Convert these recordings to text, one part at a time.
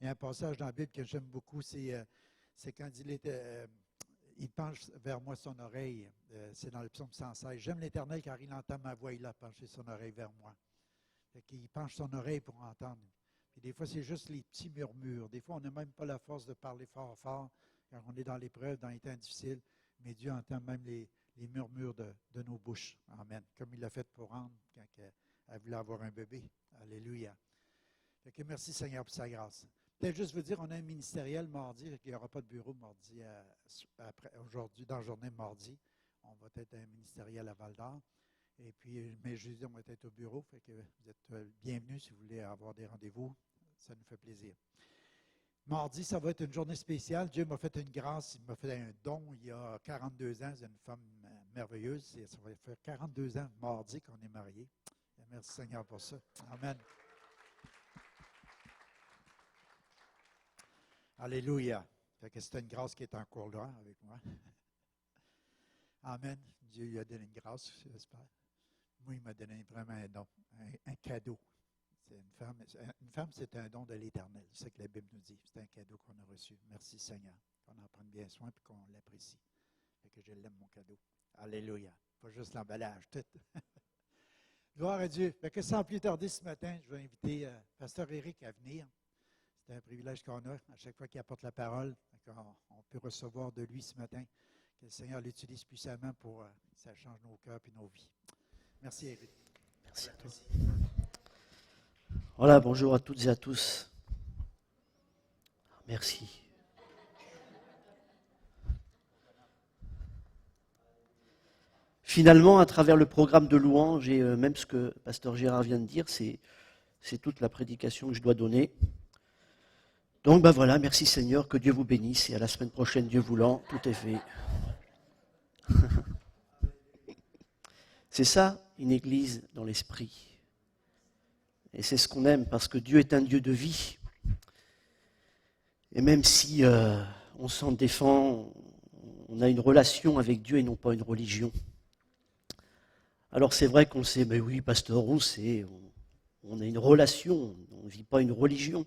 Il y a un passage dans la Bible que j'aime beaucoup, c'est quand il penche vers moi son oreille. C'est dans le psaume 116. J'aime l'Éternel car il entend ma voix, il a penché son oreille vers moi. Il penche son oreille pour entendre. Puis des fois, c'est juste les petits murmures. Des fois, on n'a même pas la force de parler fort, fort, quand on est dans l'épreuve, dans les temps difficiles. Mais Dieu entend même les murmures de nos bouches. Amen. Comme il l'a fait pour Anne quand elle voulait avoir un bébé. Alléluia. Fait que merci Seigneur pour sa grâce. Peut-être juste vous dire, on a un ministériel mardi, il n'y aura pas de bureau mardi aujourd'hui, dans la journée mardi. On va être un ministériel à Val-d'Or. Et puis, mais jeudi, on va être au bureau. Fait que vous êtes bienvenus si vous voulez avoir des rendez-vous. Ça nous fait plaisir. Mardi, ça va être une journée spéciale. Dieu m'a fait une grâce, il m'a fait un don il y a 42 ans. C'est une femme merveilleuse. Ça va faire 42 ans mardi qu'on est mariés. Merci Seigneur pour ça. Amen. Alléluia. Fait que c'est une grâce qui est en cours là avec moi. Amen. Dieu lui a donné une grâce, j'espère. Moi, il m'a donné vraiment un don, un cadeau. C'est une femme, c'est un don de l'Éternel. C'est ce que la Bible nous dit. C'est un cadeau qu'on a reçu. Merci Seigneur. Qu'on en prenne bien soin et qu'on l'apprécie. Fait que je l'aime, mon cadeau. Alléluia. Pas juste l'emballage, tout. Gloire à Dieu. Fait que sans plus tarder ce matin, je vais inviter Pasteur Éric à venir. C'est un privilège qu'on a à chaque fois qu'il apporte la parole. On peut recevoir de lui ce matin. Que le Seigneur l'utilise puissamment pour que ça change nos cœurs et nos vies. Merci, Éric. Merci à toi. Voilà, bonjour à toutes et à tous. Merci. Finalement, à travers le programme de louange et même ce que Pasteur Gérard vient de dire, c'est toute la prédication que je dois donner. Donc voilà, merci Seigneur, que Dieu vous bénisse et à la semaine prochaine, Dieu voulant, tout est fait. C'est ça, une église dans l'esprit. Et c'est ce qu'on aime, parce que Dieu est un Dieu de vie. Et même si on s'en défend, on a une relation avec Dieu et non pas une religion. Alors c'est vrai qu'on sait, mais oui, pasteur, on sait, on a une relation, on ne vit pas une religion.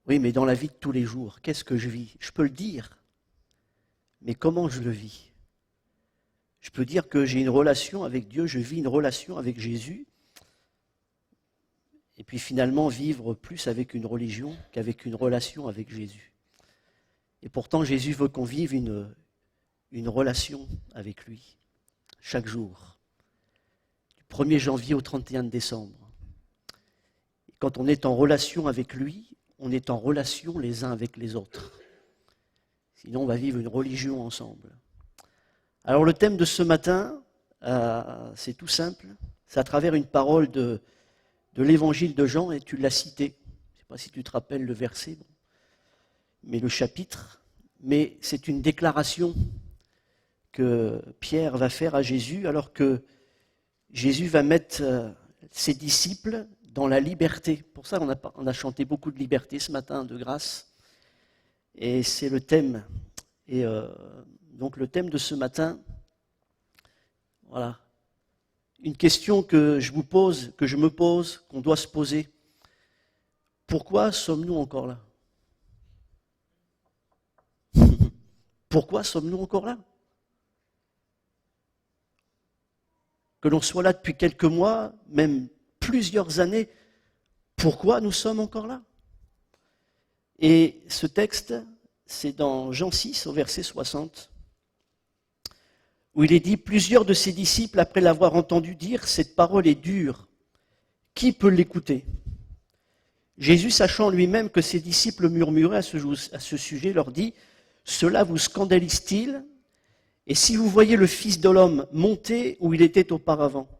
Oui, mais dans la vie de tous les jours, qu'est-ce que je vis? Je peux le dire, mais comment je le vis? Je peux dire que j'ai une relation avec Dieu, je vis une relation avec Jésus, et puis finalement vivre plus avec une religion qu'avec une relation avec Jésus. Et pourtant, Jésus veut qu'on vive une relation avec lui, chaque jour, du 1er janvier au 31 décembre. Et quand on est en relation avec lui, on est en relation les uns avec les autres. Sinon, on va vivre une religion ensemble. Alors le thème de ce matin, c'est tout simple. C'est à travers une parole de l'évangile de Jean, et tu l'as cité. Je ne sais pas si tu te rappelles le verset, mais le chapitre. Mais c'est une déclaration que Pierre va faire à Jésus, alors que Jésus va mettre ses disciples dans la liberté. Pour ça, on a chanté beaucoup de liberté ce matin, de grâce. Et c'est le thème. Et donc le thème de ce matin, voilà. Une question que je vous pose, que je me pose, qu'on doit se poser. Pourquoi sommes-nous encore là? Pourquoi sommes-nous encore là? Que l'on soit là depuis quelques mois, même plusieurs années, pourquoi nous sommes encore là? Et ce texte, c'est dans Jean 6, au verset 60, où il est dit « Plusieurs de ses disciples, après l'avoir entendu dire, cette parole est dure, qui peut l'écouter ?» Jésus, sachant lui-même que ses disciples murmuraient à ce sujet, leur dit « Cela vous scandalise-t-il? Et si vous voyez le Fils de l'homme monter où il était auparavant,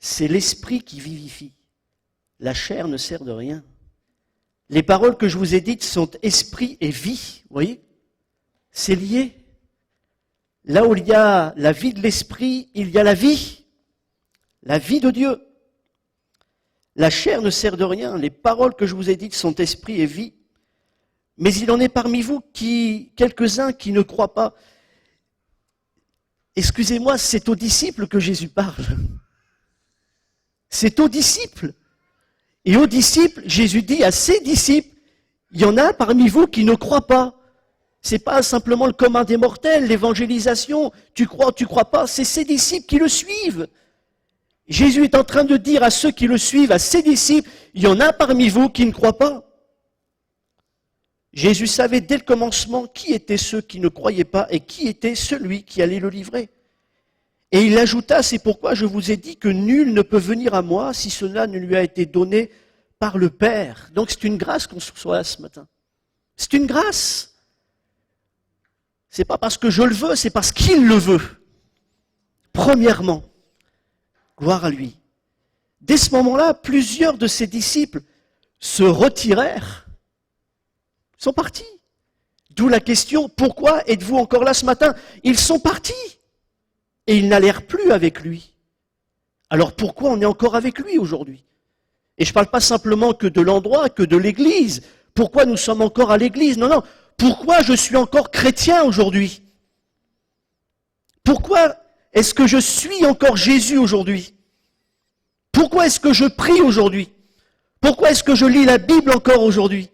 c'est l'esprit qui vivifie. La chair ne sert de rien. Les paroles que je vous ai dites sont esprit et vie. » Vous voyez? C'est lié. Là où il y a la vie de l'esprit, il y a la vie de Dieu. La chair ne sert de rien. Les paroles que je vous ai dites sont esprit et vie. Mais il en est parmi vous quelques-uns qui ne croient pas. Excusez-moi, c'est aux disciples que Jésus parle. C'est aux disciples. Et aux disciples, Jésus dit à ses disciples, il y en a parmi vous qui ne croient pas. C'est pas simplement le commun des mortels, l'évangélisation, tu crois pas, c'est ses disciples qui le suivent. Jésus est en train de dire à ceux qui le suivent, à ses disciples, il y en a parmi vous qui ne croient pas. Jésus savait dès le commencement qui étaient ceux qui ne croyaient pas et qui était celui qui allait le livrer. Et il ajouta, c'est pourquoi je vous ai dit que nul ne peut venir à moi si cela ne lui a été donné par le Père. Donc c'est une grâce qu'on soit ce matin. C'est une grâce. C'est pas parce que je le veux, c'est parce qu'il le veut. Premièrement, gloire à lui. Dès ce moment-là, plusieurs de ses disciples se retirèrent, sont partis. D'où la question, pourquoi êtes-vous encore là ce matin? Ils sont partis. Et ils n'allèrent plus avec lui. Alors pourquoi on est encore avec lui aujourd'hui? Et je ne parle pas simplement que de l'endroit, que de l'église. Pourquoi nous sommes encore à l'église? Non, non. Pourquoi je suis encore chrétien aujourd'hui? Pourquoi est-ce que je suis encore Jésus aujourd'hui? Pourquoi est-ce que je prie aujourd'hui? Pourquoi est-ce que je lis la Bible encore aujourd'hui?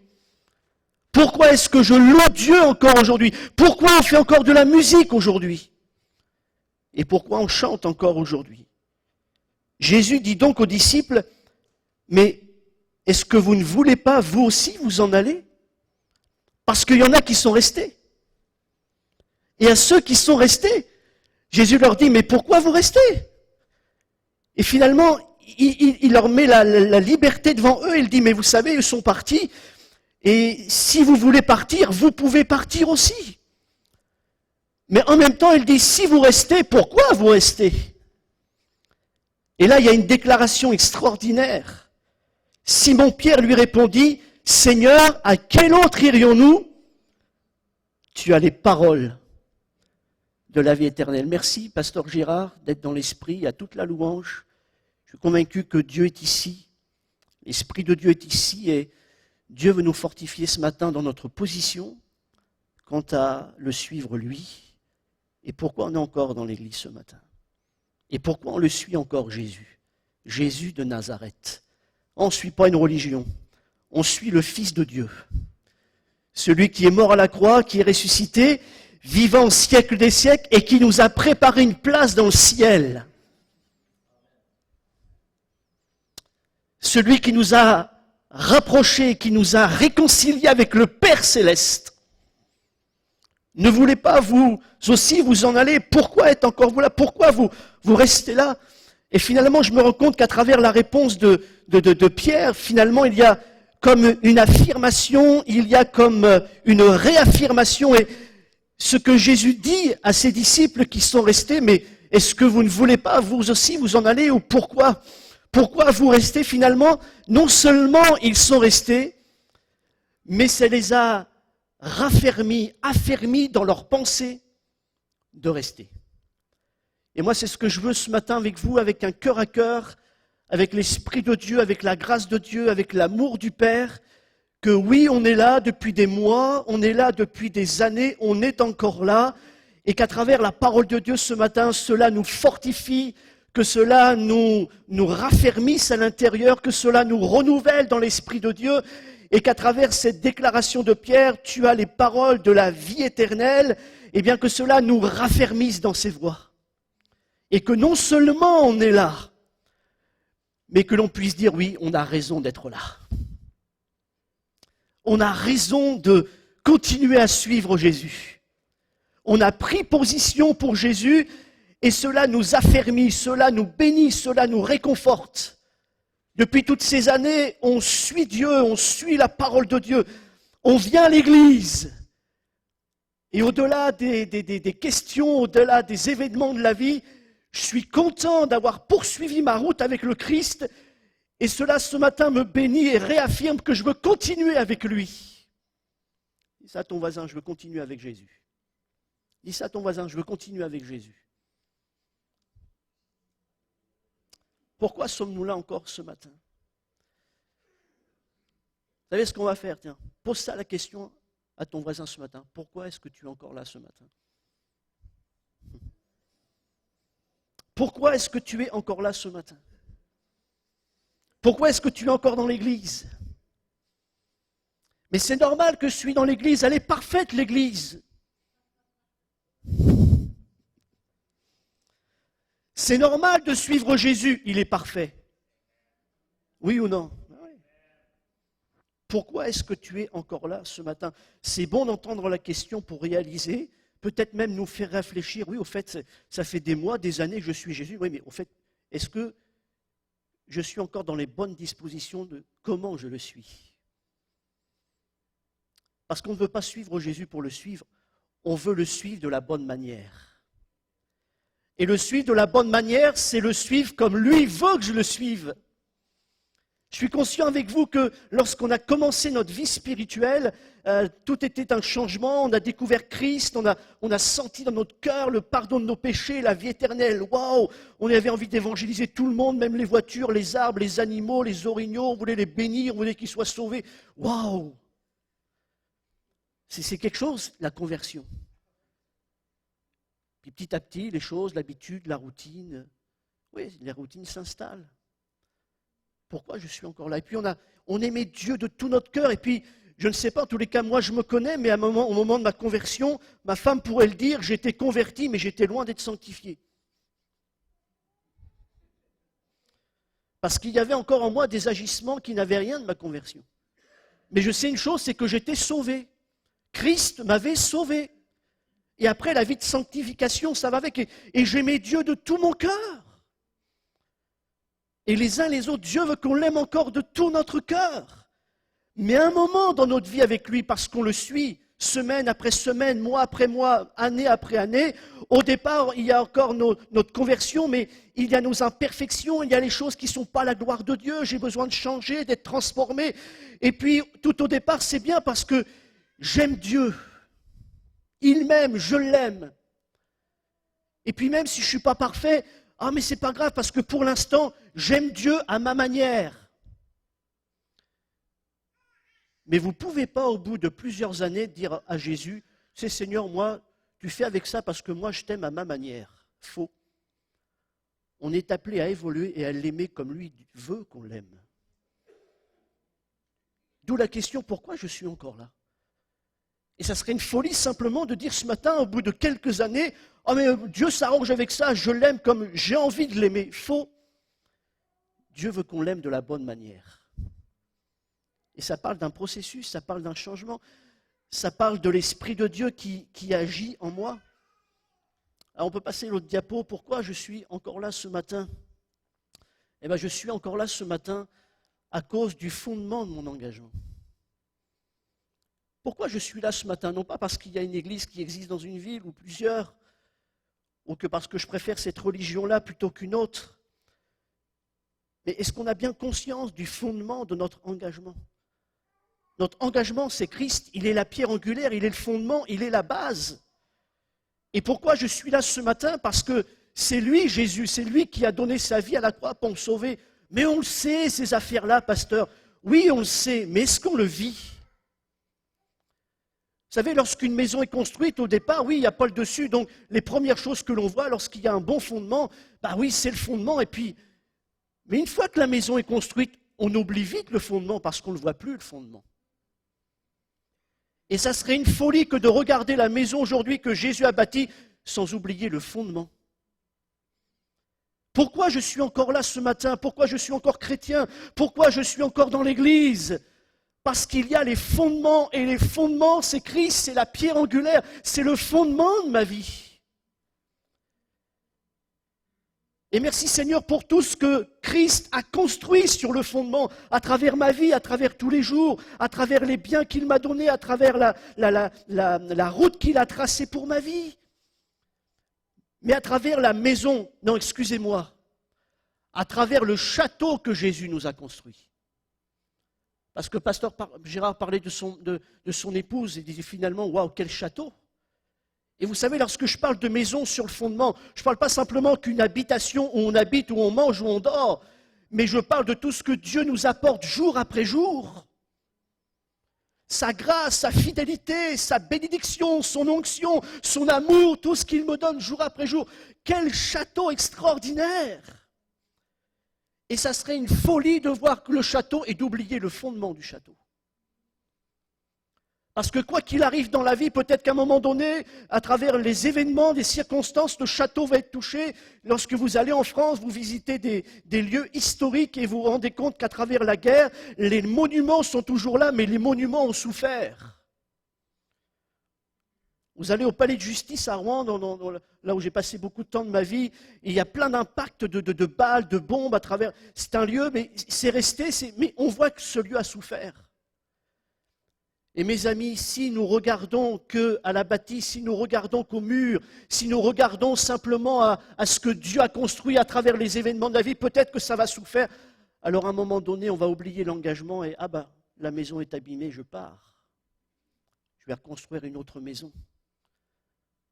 Pourquoi est-ce que je loue Dieu encore aujourd'hui? Pourquoi on fait encore de la musique aujourd'hui? Et pourquoi on chante encore aujourd'hui? Jésus dit donc aux disciples, mais est-ce que vous ne voulez pas vous aussi vous en aller? Parce qu'il y en a qui sont restés. Et à ceux qui sont restés, Jésus leur dit, mais pourquoi vous restez? Et finalement, il leur met la liberté devant eux, il dit, mais vous savez, ils sont partis, et si vous voulez partir, vous pouvez partir aussi. Mais en même temps, il dit, si vous restez, pourquoi vous restez? Et là, il y a une déclaration extraordinaire. Simon-Pierre lui répondit, Seigneur, à quel autre irions-nous? Tu as les paroles de la vie éternelle. Merci, pasteur Gérard, d'être dans l'esprit, à toute la louange. Je suis convaincu que Dieu est ici. L'Esprit de Dieu est ici et Dieu veut nous fortifier ce matin dans notre position quant à le suivre lui. Et pourquoi on est encore dans l'église ce matin? Et pourquoi on le suit encore, Jésus? Jésus de Nazareth. On ne suit pas une religion, on suit le Fils de Dieu. Celui qui est mort à la croix, qui est ressuscité, vivant au siècle des siècles et qui nous a préparé une place dans le ciel. Celui qui nous a rapprochés, qui nous a réconciliés avec le Père céleste. Ne voulez pas vous aussi vous en aller? Pourquoi êtes encore vous là? Pourquoi vous restez là? Et finalement, je me rends compte qu'à travers la réponse de Pierre, finalement, il y a comme une affirmation, il y a comme une réaffirmation. Et ce que Jésus dit à ses disciples qui sont restés, mais est-ce que vous ne voulez pas vous aussi vous en aller? Ou pourquoi? Pourquoi vous restez finalement? Non seulement ils sont restés, mais ça les a affermis dans leur pensée de rester. Et moi, c'est ce que je veux ce matin avec vous, avec un cœur à cœur, avec l'Esprit de Dieu, avec la grâce de Dieu, avec l'amour du Père, que oui, on est là depuis des mois, on est là depuis des années, on est encore là, et qu'à travers la parole de Dieu ce matin, cela nous fortifie, que cela nous raffermisse à l'intérieur, que cela nous renouvelle dans l'Esprit de Dieu, et qu'à travers cette déclaration de Pierre, tu as les paroles de la vie éternelle, et bien que cela nous raffermisse dans ses voies. Et que non seulement on est là, mais que l'on puisse dire oui, on a raison d'être là. On a raison de continuer à suivre Jésus. On a pris position pour Jésus et cela nous affermit, cela nous bénit, cela nous réconforte. Depuis toutes ces années, on suit Dieu, on suit la parole de Dieu. On vient à l'église. Et au-delà des questions, au-delà des événements de la vie, je suis content d'avoir poursuivi ma route avec le Christ. Et cela, ce matin, me bénit et réaffirme que je veux continuer avec lui. Dis ça à ton voisin, je veux continuer avec Jésus. Dis ça à ton voisin, je veux continuer avec Jésus. Pourquoi sommes-nous là encore ce matin? Vous savez ce qu'on va faire? Tiens, pose ça la question à ton voisin ce matin. Pourquoi est-ce que tu es encore là ce matin? Pourquoi est-ce que tu es encore là ce matin? Pourquoi est-ce que tu es encore dans l'église? Mais c'est normal que je suis dans l'église, elle est parfaite l'église. C'est normal de suivre Jésus, il est parfait. Oui ou non? Pourquoi est-ce que tu es encore là ce matin? C'est bon d'entendre la question pour réaliser, peut-être même nous faire réfléchir. Oui, au fait, ça fait des mois, des années que je suis Jésus. Oui, mais au fait, est-ce que je suis encore dans les bonnes dispositions de comment je le suis? Parce qu'on ne veut pas suivre Jésus pour le suivre, on veut le suivre de la bonne manière. Et le suivre de la bonne manière, c'est le suivre comme lui veut que je le suive. Je suis conscient avec vous que lorsqu'on a commencé notre vie spirituelle, tout était un changement, on a découvert Christ, on a senti dans notre cœur le pardon de nos péchés, la vie éternelle. Waouh! On avait envie d'évangéliser tout le monde, même les voitures, les arbres, les animaux, les orignaux, on voulait les bénir, on voulait qu'ils soient sauvés. Waouh! C'est quelque chose, la conversion. Puis petit à petit, les choses, l'habitude, la routine, oui, les routines s'installent. Pourquoi je suis encore là? Et puis on aimait Dieu de tout notre cœur. Et puis, je ne sais pas, en tous les cas, moi je me connais, mais au moment de ma conversion, ma femme pourrait le dire, j'étais converti, mais j'étais loin d'être sanctifié. Parce qu'il y avait encore en moi des agissements qui n'avaient rien de ma conversion. Mais je sais une chose, c'est que j'étais sauvé. Christ m'avait sauvé. Et après, la vie de sanctification, ça va avec. Et j'aimais Dieu de tout mon cœur. Et les uns les autres, Dieu veut qu'on l'aime encore de tout notre cœur. Mais à un moment dans notre vie avec lui, parce qu'on le suit, semaine après semaine, mois après mois, année après année, au départ, il y a encore notre conversion, mais il y a nos imperfections, il y a les choses qui ne sont pas la gloire de Dieu, j'ai besoin de changer, d'être transformé. Et puis, tout au départ, c'est bien parce que j'aime Dieu. Il m'aime, je l'aime. Et puis même si je ne suis pas parfait, ah mais c'est pas grave parce que pour l'instant, j'aime Dieu à ma manière. Mais vous ne pouvez pas au bout de plusieurs années dire à Jésus, c'est Seigneur, moi, tu fais avec ça parce que moi je t'aime à ma manière. Faux. On est appelé à évoluer et à l'aimer comme lui veut qu'on l'aime. D'où la question, pourquoi je suis encore là? Et ça serait une folie simplement de dire ce matin, au bout de quelques années, « Oh mais Dieu s'arrange avec ça, je l'aime comme j'ai envie de l'aimer. » Faux. Dieu veut qu'on l'aime de la bonne manière. Et ça parle d'un processus, ça parle d'un changement, ça parle de l'Esprit de Dieu qui agit en moi. Alors on peut passer l'autre diapo. Pourquoi je suis encore là ce matin? Eh bien je suis encore là ce matin à cause du fondement de mon engagement. Pourquoi je suis là ce matin? Non pas parce qu'il y a une église qui existe dans une ville ou plusieurs, ou que parce que je préfère cette religion-là plutôt qu'une autre. Mais est-ce qu'on a bien conscience du fondement de notre engagement? Notre engagement, c'est Christ, il est la pierre angulaire, il est le fondement, il est la base. Et pourquoi je suis là ce matin? Parce que c'est lui, Jésus, c'est lui qui a donné sa vie à la croix pour me sauver. Mais on le sait, ces affaires-là, pasteur. Oui, on le sait, mais est-ce qu'on le vit? Vous savez, lorsqu'une maison est construite, au départ, oui, il n'y a pas le dessus. Donc, les premières choses que l'on voit lorsqu'il y a un bon fondement, bah oui, c'est le fondement. Et puis, mais une fois que la maison est construite, on oublie vite le fondement parce qu'on ne voit plus le fondement. Et ça serait une folie que de regarder la maison aujourd'hui que Jésus a bâtie sans oublier le fondement. Pourquoi je suis encore là ce matin? Pourquoi je suis encore chrétien? Pourquoi je suis encore dans l'église? Parce qu'il y a les fondements, et les fondements, c'est Christ, c'est la pierre angulaire, c'est le fondement de ma vie. Et merci Seigneur pour tout ce que Christ a construit sur le fondement, à travers ma vie, à travers tous les jours, à travers les biens qu'il m'a donnés, à travers la route qu'il a tracée pour ma vie. Mais à travers la maison, non, excusez-moi, à travers le château que Jésus nous a construit. Parce que pasteur Gérard parlait de son épouse et disait finalement, waouh, quel château! Et vous savez, lorsque je parle de maison sur le fondement, je ne parle pas simplement qu'une habitation où on habite, où on mange, où on dort, mais je parle de tout ce que Dieu nous apporte jour après jour. Sa grâce, sa fidélité, sa bénédiction, son onction, son amour, tout ce qu'il me donne jour après jour. Quel château extraordinaire! Et ça serait une folie de voir le château et d'oublier le fondement du château. Parce que quoi qu'il arrive dans la vie, peut-être qu'à un moment donné, à travers les événements, des circonstances, le château va être touché. Lorsque vous allez en France, vous visitez des lieux historiques et vous vous rendez compte qu'à travers la guerre, les monuments sont toujours là, mais les monuments ont souffert. Vous allez au palais de justice à Rouen, là où j'ai passé beaucoup de temps de ma vie, et il y a plein d'impacts de balles, de bombes à travers. C'est un lieu, mais c'est resté, mais on voit que ce lieu a souffert. Et mes amis, si nous regardons qu'à la bâtisse, si nous regardons qu'au mur, si nous regardons simplement à ce que Dieu a construit à travers les événements de la vie, peut-être que ça va souffrir. Alors à un moment donné, on va oublier l'engagement et la maison est abîmée, je pars. Je vais reconstruire une autre maison.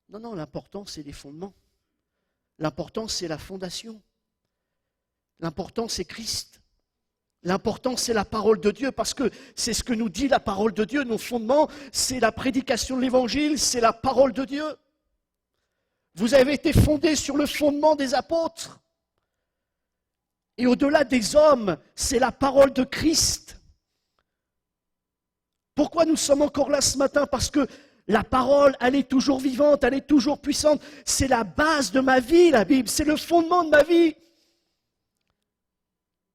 Non, l'important c'est les fondements. L'important c'est la fondation. L'important c'est Christ. L'important, c'est la parole de Dieu, parce que c'est ce que nous dit la parole de Dieu. Nos fondements, c'est la prédication de l'Évangile, c'est la parole de Dieu. Vous avez été fondés sur le fondement des apôtres. Et au-delà des hommes, c'est la parole de Christ. Pourquoi nous sommes encore là ce matin? Parce que la parole, elle est toujours vivante, elle est toujours puissante. C'est la base de ma vie, la Bible. C'est le fondement de ma vie.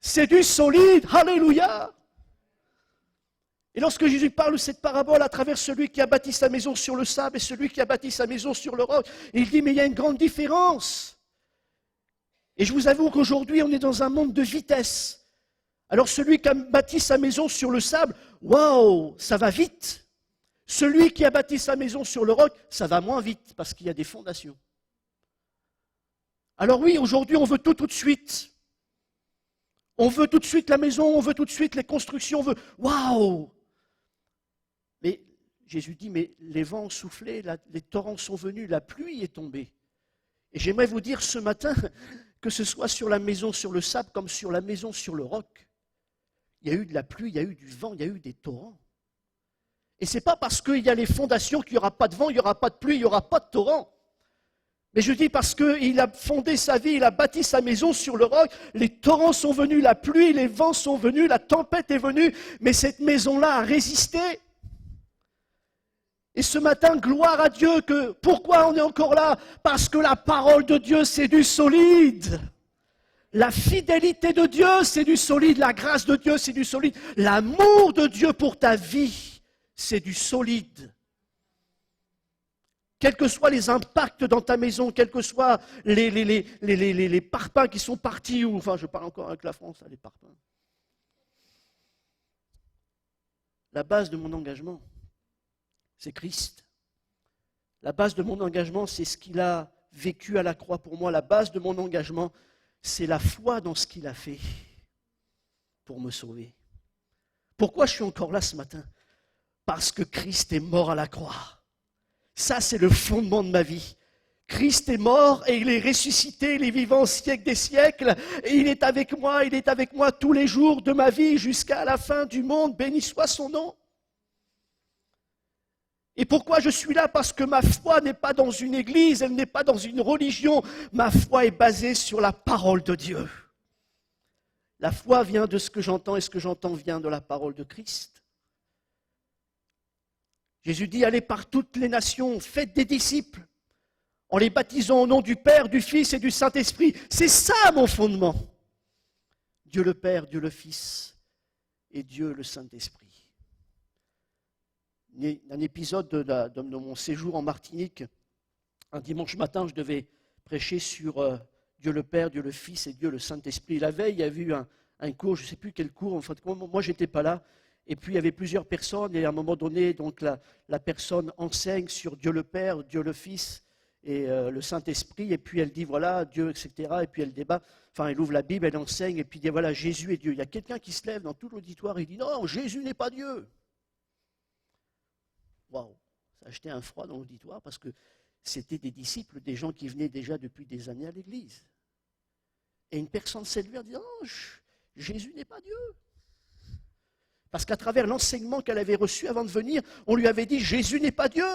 C'est du solide, alléluia. Et lorsque Jésus parle de cette parabole à travers celui qui a bâti sa maison sur le sable et celui qui a bâti sa maison sur le roc, il dit, mais il y a une grande différence. Et je vous avoue qu'aujourd'hui, on est dans un monde de vitesse. Alors celui qui a bâti sa maison sur le sable, waouh, ça va vite. Celui qui a bâti sa maison sur le roc, ça va moins vite parce qu'il y a des fondations. Alors oui, aujourd'hui, on veut tout de suite. On veut tout de suite la maison, on veut tout de suite les constructions, on veut... Waouh! Mais Jésus dit, mais les vents ont soufflé, les torrents sont venus, la pluie est tombée. Et j'aimerais vous dire ce matin, que ce soit sur la maison sur le sable comme sur la maison sur le roc, il y a eu de la pluie, il y a eu du vent, il y a eu des torrents. Et ce n'est pas parce qu'il y a les fondations qu'il n'y aura pas de vent, il n'y aura pas de pluie, il n'y aura pas de torrent. Mais je dis parce qu'il a fondé sa vie, il a bâti sa maison sur le roc, les torrents sont venus, la pluie, les vents sont venus, la tempête est venue, mais cette maison-là a résisté. Et ce matin, gloire à Dieu, pourquoi on est encore là? Parce que la parole de Dieu, c'est du solide. La fidélité de Dieu, c'est du solide. La grâce de Dieu, c'est du solide. L'amour de Dieu pour ta vie, c'est du solide. Quels que soient les impacts dans ta maison, quels que soient les parpaings qui sont partis, enfin je parle encore avec la France, les parpaings. La base de mon engagement, c'est Christ. La base de mon engagement, c'est ce qu'il a vécu à la croix pour moi. La base de mon engagement, c'est la foi dans ce qu'il a fait pour me sauver. Pourquoi je suis encore là ce matin? Parce que Christ est mort à la croix. Ça, c'est le fondement de ma vie. Christ est mort et il est ressuscité, il est vivant au siècle des siècles. Et il est avec moi tous les jours de ma vie jusqu'à la fin du monde. Béni soit son nom. Et pourquoi je suis là? Parce que ma foi n'est pas dans une église, elle n'est pas dans une religion. Ma foi est basée sur la parole de Dieu. La foi vient de ce que j'entends et ce que j'entends vient de la parole de Christ. Jésus dit, allez par toutes les nations, faites des disciples, en les baptisant au nom du Père, du Fils et du Saint-Esprit. C'est ça mon fondement. Dieu le Père, Dieu le Fils et Dieu le Saint-Esprit. Un épisode de mon séjour en Martinique, un dimanche matin, je devais prêcher sur Dieu le Père, Dieu le Fils et Dieu le Saint-Esprit. La veille, il y avait eu un cours, je ne sais plus quel cours, en fait, moi je n'étais pas là. Et puis il y avait plusieurs personnes, et à un moment donné, donc la personne enseigne sur Dieu le Père, Dieu le Fils et le Saint-Esprit, et puis elle dit voilà, Dieu, etc. Et puis elle débat, enfin elle ouvre la Bible, elle enseigne, et puis elle dit voilà, Jésus est Dieu. Il y a quelqu'un qui se lève dans tout l'auditoire et dit non, Jésus n'est pas Dieu. Waouh, ça a jeté un froid dans l'auditoire parce que c'était des disciples, des gens qui venaient déjà depuis des années à l'église. Et une personne s'est levée et dit non, Jésus n'est pas Dieu. Parce qu'à travers l'enseignement qu'elle avait reçu avant de venir, on lui avait dit Jésus n'est pas Dieu.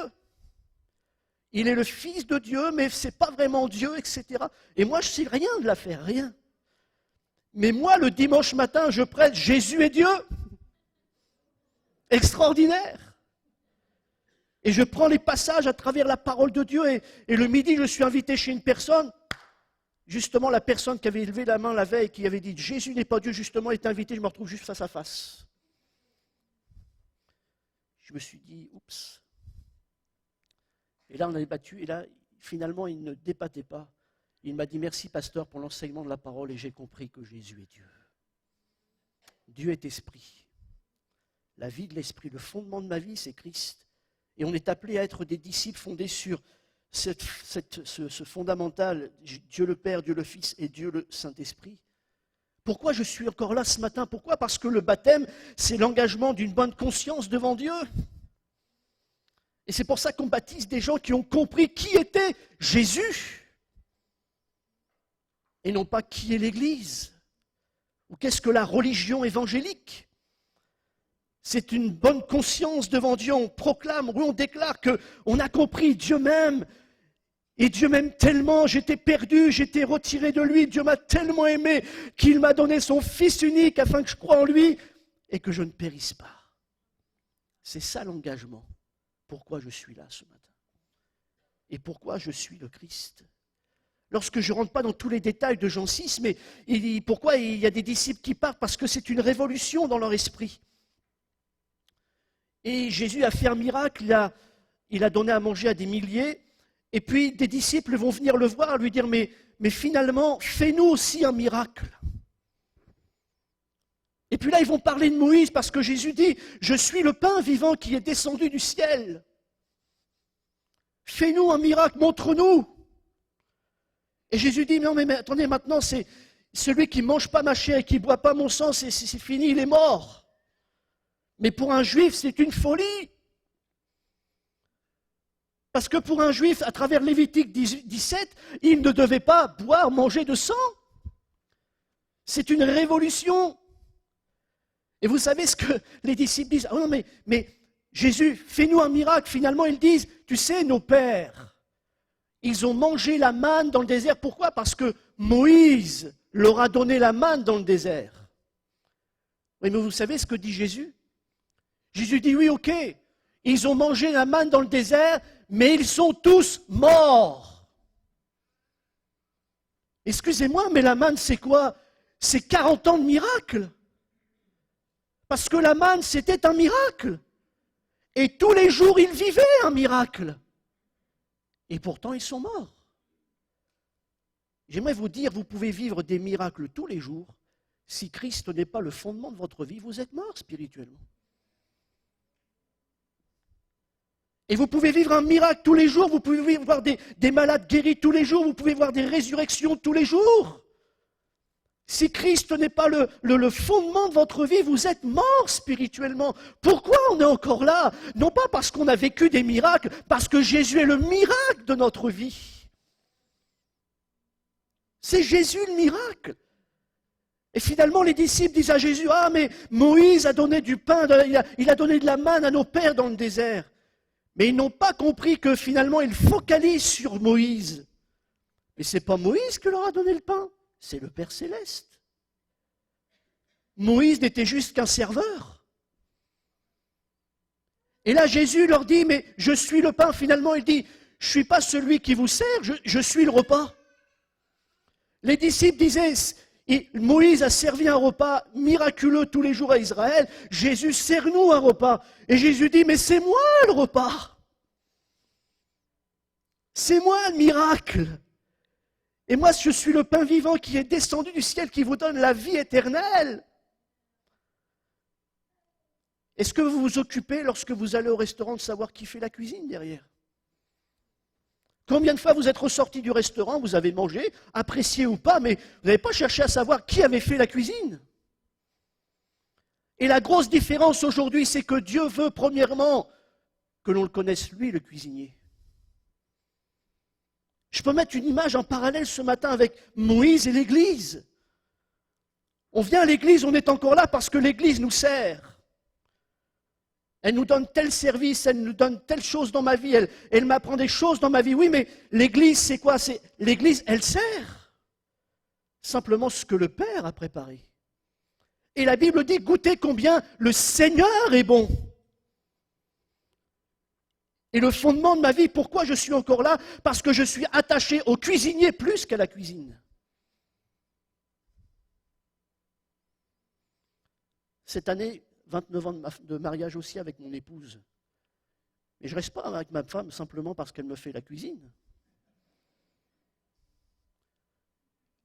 Il est le Fils de Dieu, mais ce n'est pas vraiment Dieu, etc. Et moi, je ne sais rien de l'affaire, rien. Mais moi, le dimanche matin, je prête Jésus est Dieu. Extraordinaire. Et je prends les passages à travers la parole de Dieu. Et le midi, je suis invité chez une personne. Justement, la personne qui avait levé la main la veille, qui avait dit « Jésus n'est pas Dieu », justement, est invitée. Je me retrouve juste face à face. Je me suis dit « Oups ». Et là, on a débattu. Et là, finalement, il ne débattait pas. Il m'a dit « Merci, pasteur, pour l'enseignement de la parole. » Et j'ai compris que Jésus est Dieu. Dieu est esprit. La vie de l'esprit, le fondement de ma vie, c'est Christ. Et on est appelé à être des disciples fondés sur ce fondamental, Dieu le Père, Dieu le Fils et Dieu le Saint-Esprit. Pourquoi je suis encore là ce matin? Pourquoi? Parce que le baptême, c'est l'engagement d'une bonne conscience devant Dieu. Et c'est pour ça qu'on baptise des gens qui ont compris qui était Jésus. Et non pas qui est l'Église. Ou qu'est-ce que la religion évangélique? C'est une bonne conscience devant Dieu. On proclame, on déclare qu'on a compris Dieu m'aime. Et Dieu m'aime tellement, j'étais perdu, j'étais retiré de lui. Dieu m'a tellement aimé qu'il m'a donné son Fils unique afin que je croie en lui et que je ne périsse pas. C'est ça l'engagement. Pourquoi je suis là ce matin? Et pourquoi je suis le Christ? Lorsque je ne rentre pas dans tous les détails de Jean 6, mais pourquoi il y a des disciples qui partent? Parce que c'est une révolution dans leur esprit. Et Jésus a fait un miracle, il a donné à manger à des milliers, et puis des disciples vont venir le voir, lui dire, mais finalement, fais-nous aussi un miracle. Et puis là, ils vont parler de Moïse, parce que Jésus dit, je suis le pain vivant qui est descendu du ciel. Fais-nous un miracle, montre-nous. Et Jésus dit, non mais attendez, maintenant, c'est celui qui ne mange pas ma chair et qui ne boit pas mon sang, c'est fini, il est mort. Mais pour un juif, c'est une folie. Parce que pour un juif, à travers Lévitique 17, il ne devait pas boire, manger de sang. C'est une révolution. Et vous savez ce que les disciples disent? Ah non, mais Jésus, fais-nous un miracle. Finalement, ils disent, tu sais, nos pères, ils ont mangé la manne dans le désert. Pourquoi? Parce que Moïse leur a donné la manne dans le désert. Oui, mais vous savez ce que dit Jésus? Jésus dit, oui, ok, ils ont mangé la manne dans le désert, mais ils sont tous morts. Excusez-moi, mais la manne, c'est quoi? C'est 40 ans de miracle. Parce que la manne, c'était un miracle. Et tous les jours, ils vivaient un miracle. Et pourtant, ils sont morts. J'aimerais vous dire, vous pouvez vivre des miracles tous les jours. Si Christ n'est pas le fondement de votre vie, vous êtes mort spirituellement. Et vous pouvez vivre un miracle tous les jours, vous pouvez voir des malades guéris tous les jours, vous pouvez voir des résurrections tous les jours. Si Christ n'est pas le fondement de votre vie, vous êtes mort spirituellement. Pourquoi on est encore là? Non pas parce qu'on a vécu des miracles, parce que Jésus est le miracle de notre vie. C'est Jésus le miracle. Et finalement, les disciples disent à Jésus, ah mais Moïse a donné du pain, il a donné de la manne à nos pères dans le désert. Mais ils n'ont pas compris que finalement, ils focalisent sur Moïse. Mais ce n'est pas Moïse qui leur a donné le pain, c'est le Père Céleste. Moïse n'était juste qu'un serveur. Et là, Jésus leur dit, mais je suis le pain. Finalement, il dit, je ne suis pas celui qui vous sert, je suis le repas. Les disciples disaient, Moïse a servi un repas miraculeux tous les jours à Israël. Jésus, sers-nous un repas. Et Jésus dit, mais c'est moi le repas. C'est moi le miracle. Et moi, je suis le pain vivant qui est descendu du ciel, qui vous donne la vie éternelle. Est-ce que vous vous occupez, lorsque vous allez au restaurant, de savoir qui fait la cuisine derrière? Combien de fois vous êtes ressorti du restaurant, vous avez mangé, apprécié ou pas, mais vous n'avez pas cherché à savoir qui avait fait la cuisine? Et la grosse différence aujourd'hui, c'est que Dieu veut premièrement que l'on le connaisse lui, le cuisinier. Je peux mettre une image en parallèle ce matin avec Moïse et l'Église. On vient à l'Église, on est encore là parce que l'Église nous sert. Elle nous donne tel service, elle nous donne telle chose dans ma vie, elle m'apprend des choses dans ma vie. Oui, mais l'Église, c'est quoi? L'Église, elle sert. simplement ce que le Père a préparé. Et la Bible dit, goûtez combien le Seigneur est bon. Et le fondement de ma vie, pourquoi je suis encore là? Parce que je suis attaché au cuisinier plus qu'à la cuisine. Cette année, 29 ans de mariage aussi avec mon épouse. Mais je ne reste pas avec ma femme simplement parce qu'elle me fait la cuisine.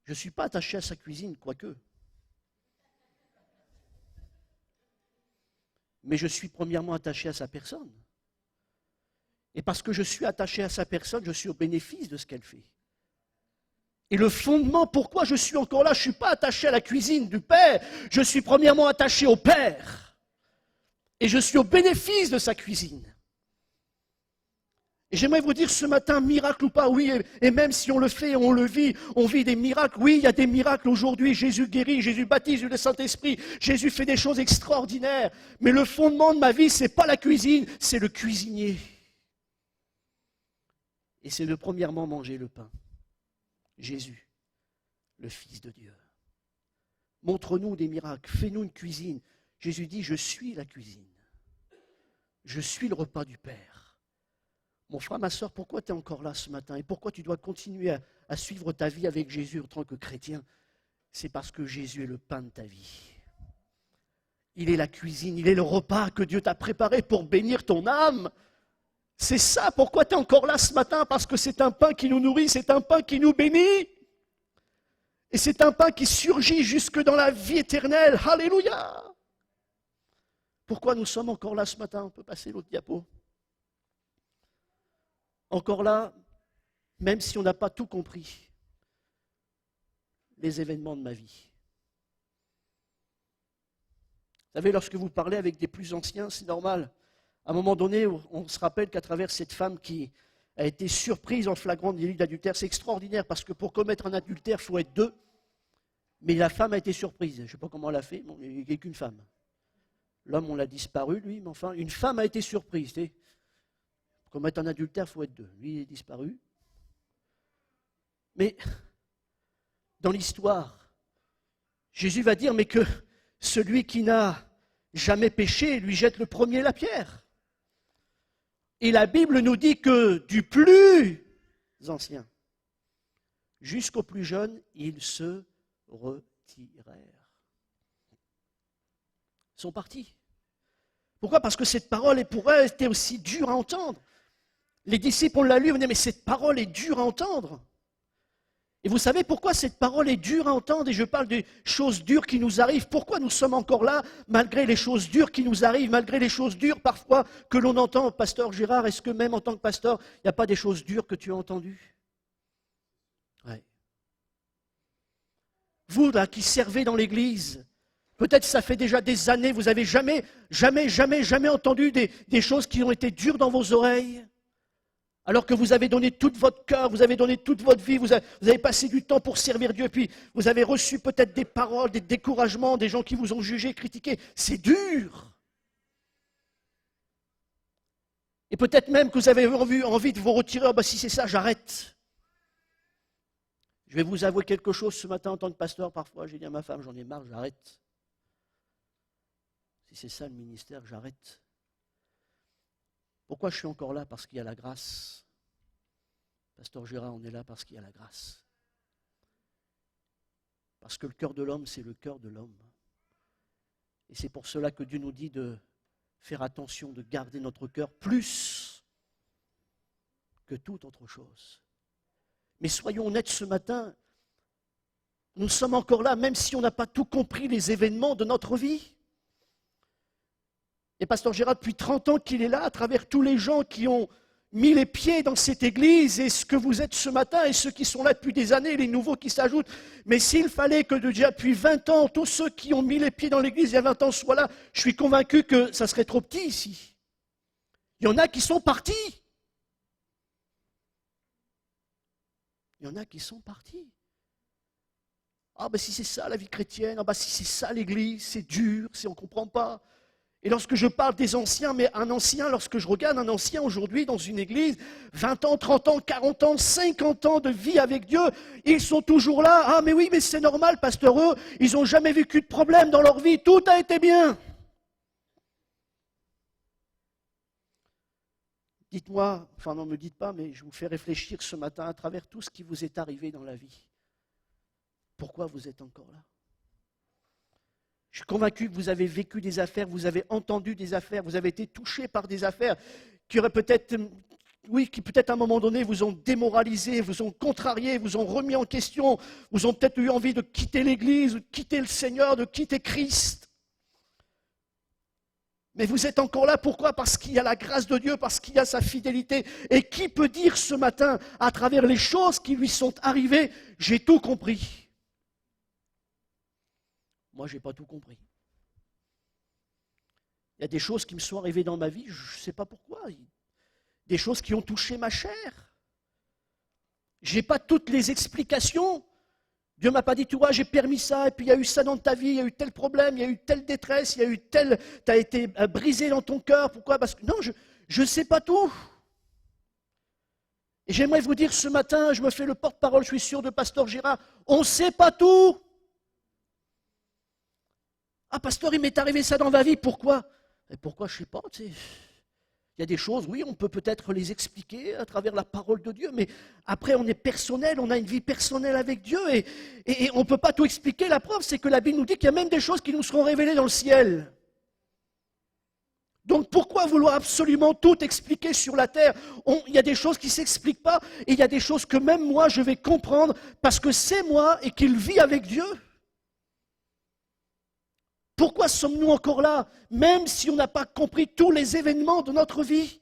Je ne suis pas attaché à sa cuisine, quoique. Mais je suis premièrement attaché à sa personne. Et parce que je suis attaché à sa personne, je suis au bénéfice de ce qu'elle fait. Et le fondement, pourquoi je suis encore là, je ne suis pas attaché à la cuisine du Père, je suis premièrement attaché au Père. Et je suis au bénéfice de sa cuisine. Et j'aimerais vous dire ce matin, miracle ou pas, oui, et même si on le fait, on le vit, on vit des miracles. Oui, il y a des miracles aujourd'hui, Jésus guérit, Jésus baptise le Saint-Esprit, Jésus fait des choses extraordinaires. Mais le fondement de ma vie, ce n'est pas la cuisine, c'est le cuisinier. Et c'est de premièrement manger le pain. Jésus, le Fils de Dieu. Montre-nous des miracles, fais-nous une cuisine. Jésus dit, je suis la cuisine. Je suis le repas du Père. Mon frère, ma soeur, pourquoi tu es encore là ce matin? Et pourquoi tu dois continuer à suivre ta vie avec Jésus en tant que chrétien? C'est parce que Jésus est le pain de ta vie. Il est la cuisine, il est le repas que Dieu t'a préparé pour bénir ton âme. C'est ça, pourquoi tu es encore là ce matin? Parce que c'est un pain qui nous nourrit, c'est un pain qui nous bénit. Et c'est un pain qui surgit jusque dans la vie éternelle. Alléluia! Pourquoi nous sommes encore là ce matin? On peut passer l'autre diapo. Encore là, même si on n'a pas tout compris, les événements de ma vie. Vous savez, lorsque vous parlez avec des plus anciens, c'est normal. À un moment donné, on se rappelle qu'à travers cette femme qui a été surprise en flagrant délit d'adultère, c'est extraordinaire parce que pour commettre un adultère, il faut être deux. Mais la femme a été surprise. Je ne sais pas comment elle a fait, bon, il n'y a qu'une femme. L'homme, on l'a disparu, lui, mais enfin, une femme a été surprise. Pour commettre un adultère, il faut être deux. Lui, il est disparu. Mais dans l'histoire, Jésus va dire, mais que celui qui n'a jamais péché lui jette le premier la pierre. Et la Bible nous dit que du plus ancien jusqu'au plus jeune, ils se retirèrent. Ils sont partis. Pourquoi? Parce que cette parole, pour eux, était aussi dure à entendre. Les disciples, on l'a lu, on dit, mais cette parole est dure à entendre. Et vous savez pourquoi cette parole est dure à entendre? Et je parle des choses dures qui nous arrivent. Pourquoi nous sommes encore là, malgré les choses dures qui nous arrivent, malgré les choses dures parfois que l'on entend? Pasteur Gérard, est-ce que même en tant que pasteur, il n'y a pas des choses dures que tu as entendues? Oui. Vous, là, qui servez dans l'église, peut-être ça fait déjà des années, vous n'avez jamais entendu des choses qui ont été dures dans vos oreilles? Alors que vous avez donné tout votre cœur, vous avez donné toute votre vie, vous avez passé du temps pour servir Dieu, puis vous avez reçu peut-être des paroles, des découragements, des gens qui vous ont jugé, critiqué. C'est dur. Et peut-être même que vous avez envie de vous retirer. Oh, si c'est ça, j'arrête. Je vais vous avouer quelque chose ce matin en tant que pasteur. Parfois, j'ai dit à ma femme, j'en ai marre, j'arrête. Si c'est ça le ministère, j'arrête. Pourquoi je suis encore là? Parce qu'il y a la grâce. Pasteur Gérard, on est là parce qu'il y a la grâce. Parce que le cœur de l'homme, c'est le cœur de l'homme. Et c'est pour cela que Dieu nous dit de faire attention, de garder notre cœur plus que toute autre chose. Mais soyons honnêtes ce matin, nous sommes encore là, même si on n'a pas tout compris les événements de notre vie. Et Pasteur Gérard, depuis 30 ans qu'il est là, à travers tous les gens qui ont mis les pieds dans cette église, et ce que vous êtes ce matin, et ceux qui sont là depuis des années, les nouveaux qui s'ajoutent. Mais s'il fallait que déjà depuis 20 ans, tous ceux qui ont mis les pieds dans l'église il y a 20 ans soient là, je suis convaincu que ça serait trop petit ici. Il y en a qui sont partis. Il y en a qui sont partis. Ah si c'est ça la vie chrétienne, si c'est ça l'église, c'est dur, on ne comprend pas. Et lorsque je parle des anciens, mais un ancien, lorsque je regarde un ancien aujourd'hui dans une église, 20 ans, 30 ans, 40 ans, 50 ans de vie avec Dieu, ils sont toujours là. Ah mais oui, mais c'est normal, pasteur, eux, ils n'ont jamais vécu de problème dans leur vie, tout a été bien. Dites-moi, enfin non, ne me dites pas, mais je vous fais réfléchir ce matin à travers tout ce qui vous est arrivé dans la vie. Pourquoi vous êtes encore là ? Je suis convaincu que vous avez vécu des affaires, vous avez entendu des affaires, vous avez été touché par des affaires qui auraient peut-être, oui, qui peut-être à un moment donné vous ont démoralisé, vous ont contrarié, vous ont remis en question, vous ont peut-être eu envie de quitter l'Église, de quitter le Seigneur, de quitter Christ. Mais vous êtes encore là, pourquoi ? Parce qu'il y a la grâce de Dieu, parce qu'il y a sa fidélité. Et qui peut dire ce matin, à travers les choses qui lui sont arrivées, j'ai tout compris ? Moi, je n'ai pas tout compris. Il y a des choses qui me sont arrivées dans ma vie, je ne sais pas pourquoi. Des choses qui ont touché ma chair. Je n'ai pas toutes les explications. Dieu ne m'a pas dit, tu vois, j'ai permis ça, et puis il y a eu ça dans ta vie, il y a eu tel problème, il y a eu telle détresse, il y a eu tel... Tu as été brisé dans ton cœur. Pourquoi ? Parce que non, je ne sais pas tout. Et j'aimerais vous dire ce matin, je me fais le porte-parole, je suis sûr, de Pasteur Gérard, on ne sait pas tout. Ah, pasteur, il m'est arrivé ça dans ma vie, pourquoi ? Et pourquoi, je ne sais pas, tu sais. Il y a des choses, oui, on peut peut-être les expliquer à travers la parole de Dieu, mais après, on est personnel, on a une vie personnelle avec Dieu, et on ne peut pas tout expliquer. La preuve, c'est que la Bible nous dit qu'il y a même des choses qui nous seront révélées dans le ciel. Donc, pourquoi vouloir absolument tout expliquer sur la terre ? Il y a des choses qui ne s'expliquent pas, et il y a des choses que même moi, je vais comprendre, parce que c'est moi et qu'il vit avec Dieu. Pourquoi sommes-nous encore là, même si on n'a pas compris tous les événements de notre vie ?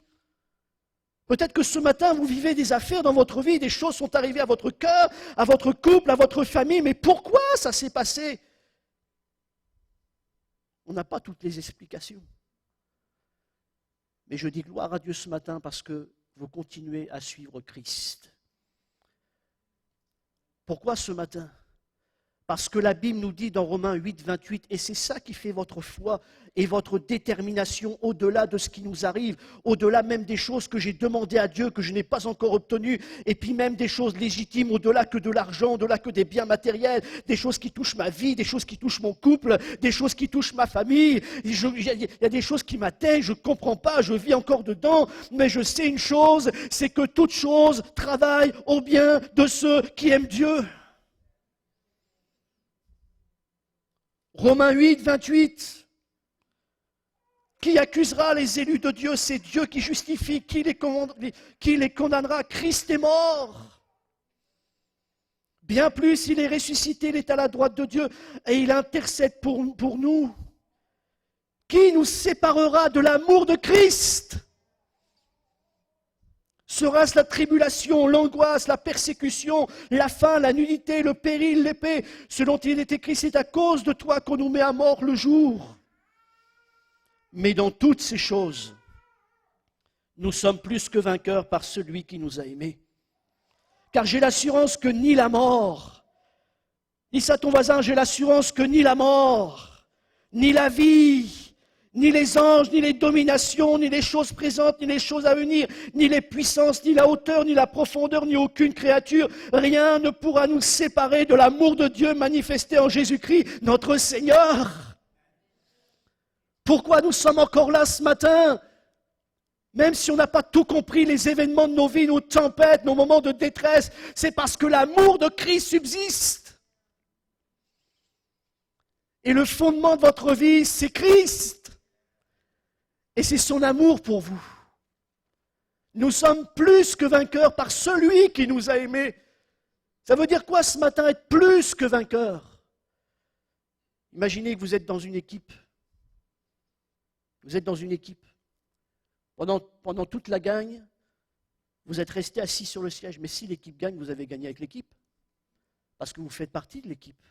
Peut-être que ce matin, vous vivez des affaires dans votre vie, des choses sont arrivées à votre cœur, à votre couple, à votre famille, mais pourquoi ça s'est passé ? On n'a pas toutes les explications. Mais je dis gloire à Dieu ce matin parce que vous continuez à suivre Christ. Pourquoi ce matin ? Parce que la Bible nous dit dans Romains 8, 28, et c'est ça qui fait votre foi et votre détermination au-delà de ce qui nous arrive, au-delà même des choses que j'ai demandées à Dieu, que je n'ai pas encore obtenues, et puis même des choses légitimes, au-delà que de l'argent, au-delà que des biens matériels, des choses qui touchent ma vie, des choses qui touchent mon couple, des choses qui touchent ma famille. Il y a des choses qui m'atteignent, je ne comprends pas, je vis encore dedans, mais je sais une chose, c'est que toute chose travaille au bien de ceux qui aiment Dieu. Romains 8, 28. Qui accusera les élus de Dieu ? C'est Dieu qui justifie. Qui les condamnera ? Christ est mort. Bien plus, il est ressuscité, il est à la droite de Dieu et il intercède pour nous. Qui nous séparera de l'amour de Christ ? Sera-ce la tribulation, l'angoisse, la persécution, la faim, la nudité, le péril, l'épée ? Ce dont il est écrit, c'est à cause de toi qu'on nous met à mort le jour. Mais dans toutes ces choses, nous sommes plus que vainqueurs par celui qui nous a aimés. Car j'ai l'assurance que ni la mort, dis ça à ton voisin, j'ai l'assurance que ni la mort, ni la vie, ni les anges, ni les dominations, ni les choses présentes, ni les choses à venir, ni les puissances, ni la hauteur, ni la profondeur, ni aucune créature, rien ne pourra nous séparer de l'amour de Dieu manifesté en Jésus-Christ, notre Seigneur. Pourquoi nous sommes encore là ce matin ? Même si on n'a pas tout compris, les événements de nos vies, nos tempêtes, nos moments de détresse, c'est parce que l'amour de Christ subsiste. Et le fondement de votre vie, c'est Christ. Et c'est son amour pour vous. Nous sommes plus que vainqueurs par celui qui nous a aimés. Ça veut dire quoi ce matin, être plus que vainqueur ? Imaginez que vous êtes dans une équipe. Vous êtes dans une équipe. Pendant toute la gagne, vous êtes resté assis sur le siège. Mais si l'équipe gagne, vous avez gagné avec l'équipe. Parce que vous faites partie de l'équipe.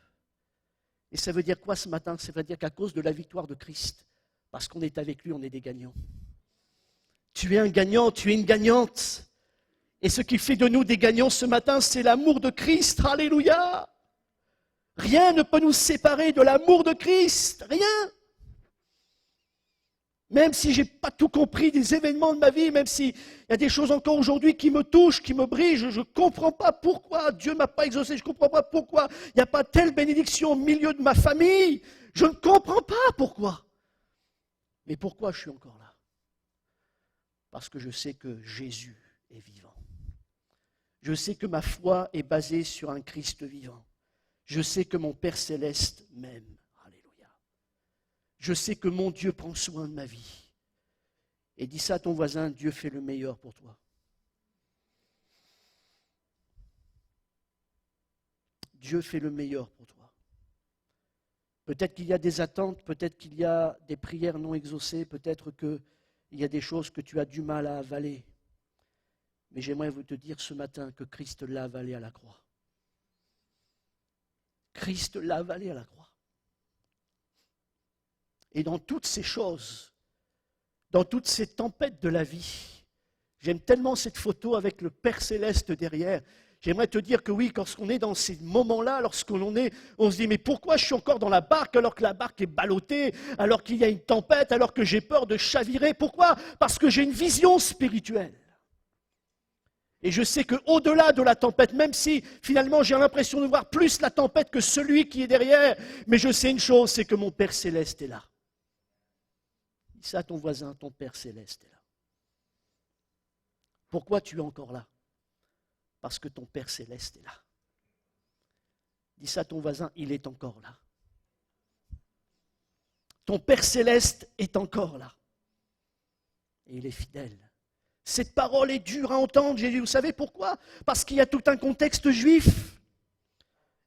Et ça veut dire quoi ce matin ? Ça veut dire qu'à cause de la victoire de Christ, parce qu'on est avec lui, on est des gagnants. Tu es un gagnant, tu es une gagnante. Et ce qui fait de nous des gagnants ce matin, c'est l'amour de Christ. Alléluia! Rien ne peut nous séparer de l'amour de Christ. Rien. Même si je n'ai pas tout compris des événements de ma vie, même s'il y a des choses encore aujourd'hui qui me touchent, qui me brisent, je ne comprends pas pourquoi Dieu ne m'a pas exaucé, je ne comprends pas pourquoi il n'y a pas telle bénédiction au milieu de ma famille. Je ne comprends pas pourquoi. Mais pourquoi je suis encore là? Parce que je sais que Jésus est vivant. Je sais que ma foi est basée sur un Christ vivant. Je sais que mon Père Céleste m'aime. Alléluia. Je sais que mon Dieu prend soin de ma vie. Et dis ça à ton voisin, Dieu fait le meilleur pour toi. Dieu fait le meilleur pour toi. Peut-être qu'il y a des attentes, peut-être qu'il y a des prières non exaucées, peut-être qu'il y a des choses que tu as du mal à avaler. Mais j'aimerais vous te dire ce matin que Christ l'a avalé à la croix. Christ l'a avalé à la croix. Et dans toutes ces choses, dans toutes ces tempêtes de la vie, j'aime tellement cette photo avec le Père Céleste derrière. J'aimerais te dire que oui, lorsqu'on est dans ces moments-là, on se dit, mais pourquoi je suis encore dans la barque alors que la barque est ballottée, alors qu'il y a une tempête, alors que j'ai peur de chavirer? Pourquoi? Parce que j'ai une vision spirituelle. Et je sais qu'au-delà de la tempête, même si finalement j'ai l'impression de voir plus la tempête que celui qui est derrière, mais je sais une chose, c'est que mon Père Céleste est là. Dis ça à ton voisin, ton Père Céleste est là. Pourquoi tu es encore là? Parce que ton Père Céleste est là. Dis ça à ton voisin, il est encore là. Ton Père Céleste est encore là. Et il est fidèle. Cette parole est dure à entendre, Jésus. Vous savez pourquoi? Parce qu'il y a tout un contexte juif.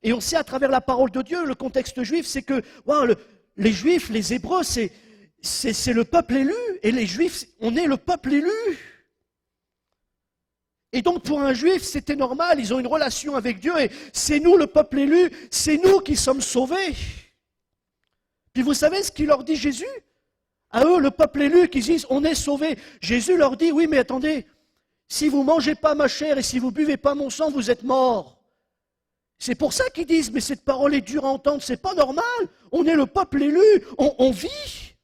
Et on sait à travers la parole de Dieu, le contexte juif, c'est que les Juifs, les Hébreux, c'est le peuple élu. Et les Juifs, on est le peuple élu. Et donc pour un Juif, c'était normal, ils ont une relation avec Dieu. Et c'est nous, le peuple élu, c'est nous qui sommes sauvés. Puis vous savez ce qu'il leur dit Jésus? À eux, le peuple élu, qui disent, on est sauvés. Jésus leur dit, oui, mais attendez, si vous ne mangez pas ma chair et si vous ne buvez pas mon sang, vous êtes morts. C'est pour ça qu'ils disent, mais cette parole est dure à entendre, c'est pas normal. On est le peuple élu, on vit.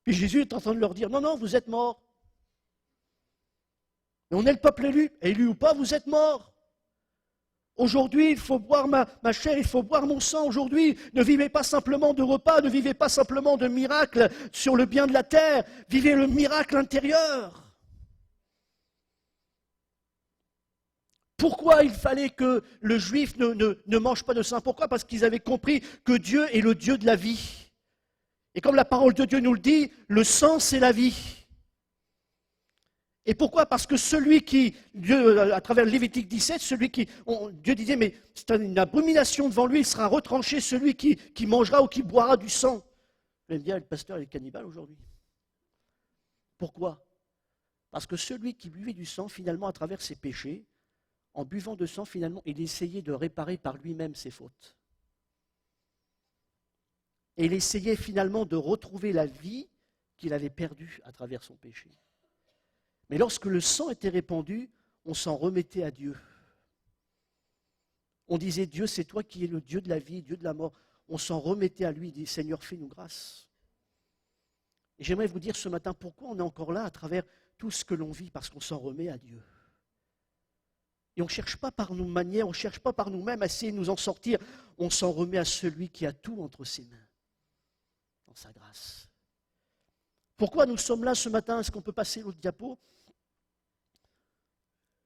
Puis Jésus est en train de leur dire, non, non, vous êtes morts. Mais on est le peuple élu, élu ou pas, vous êtes morts. Aujourd'hui, il faut boire ma chair, il faut boire mon sang. Aujourd'hui, ne vivez pas simplement de repas, ne vivez pas simplement de miracles sur le bien de la terre. Vivez le miracle intérieur. Pourquoi il fallait que le juif ne mange pas de sang? Pourquoi? Parce qu'ils avaient compris que Dieu est le Dieu de la vie. Et comme la parole de Dieu nous le dit, le sang, c'est la vie. Et pourquoi? Parce que celui qui, Dieu, à travers Lévitique 17, Dieu disait, mais c'est une abomination devant lui, il sera retranché, celui qui mangera ou qui boira du sang. Vous allez me dire, le pasteur est cannibale aujourd'hui. Pourquoi? Parce que celui qui buvait du sang, finalement, à travers ses péchés, en buvant de sang, finalement, il essayait de réparer par lui-même ses fautes. Et il essayait finalement de retrouver la vie qu'il avait perdue à travers son péché. Mais lorsque le sang était répandu, on s'en remettait à Dieu. On disait, Dieu, c'est toi qui es le Dieu de la vie, Dieu de la mort. On s'en remettait à lui, il dit, Seigneur, fais-nous grâce. Et j'aimerais vous dire ce matin, pourquoi on est encore là à travers tout ce que l'on vit? Parce qu'on s'en remet à Dieu. Et on ne cherche pas par nos manières, on ne cherche pas par nous-mêmes à essayer de nous en sortir. On s'en remet à celui qui a tout entre ses mains, dans sa grâce. Pourquoi nous sommes là ce matin? Est-ce qu'on peut passer l'autre diapo?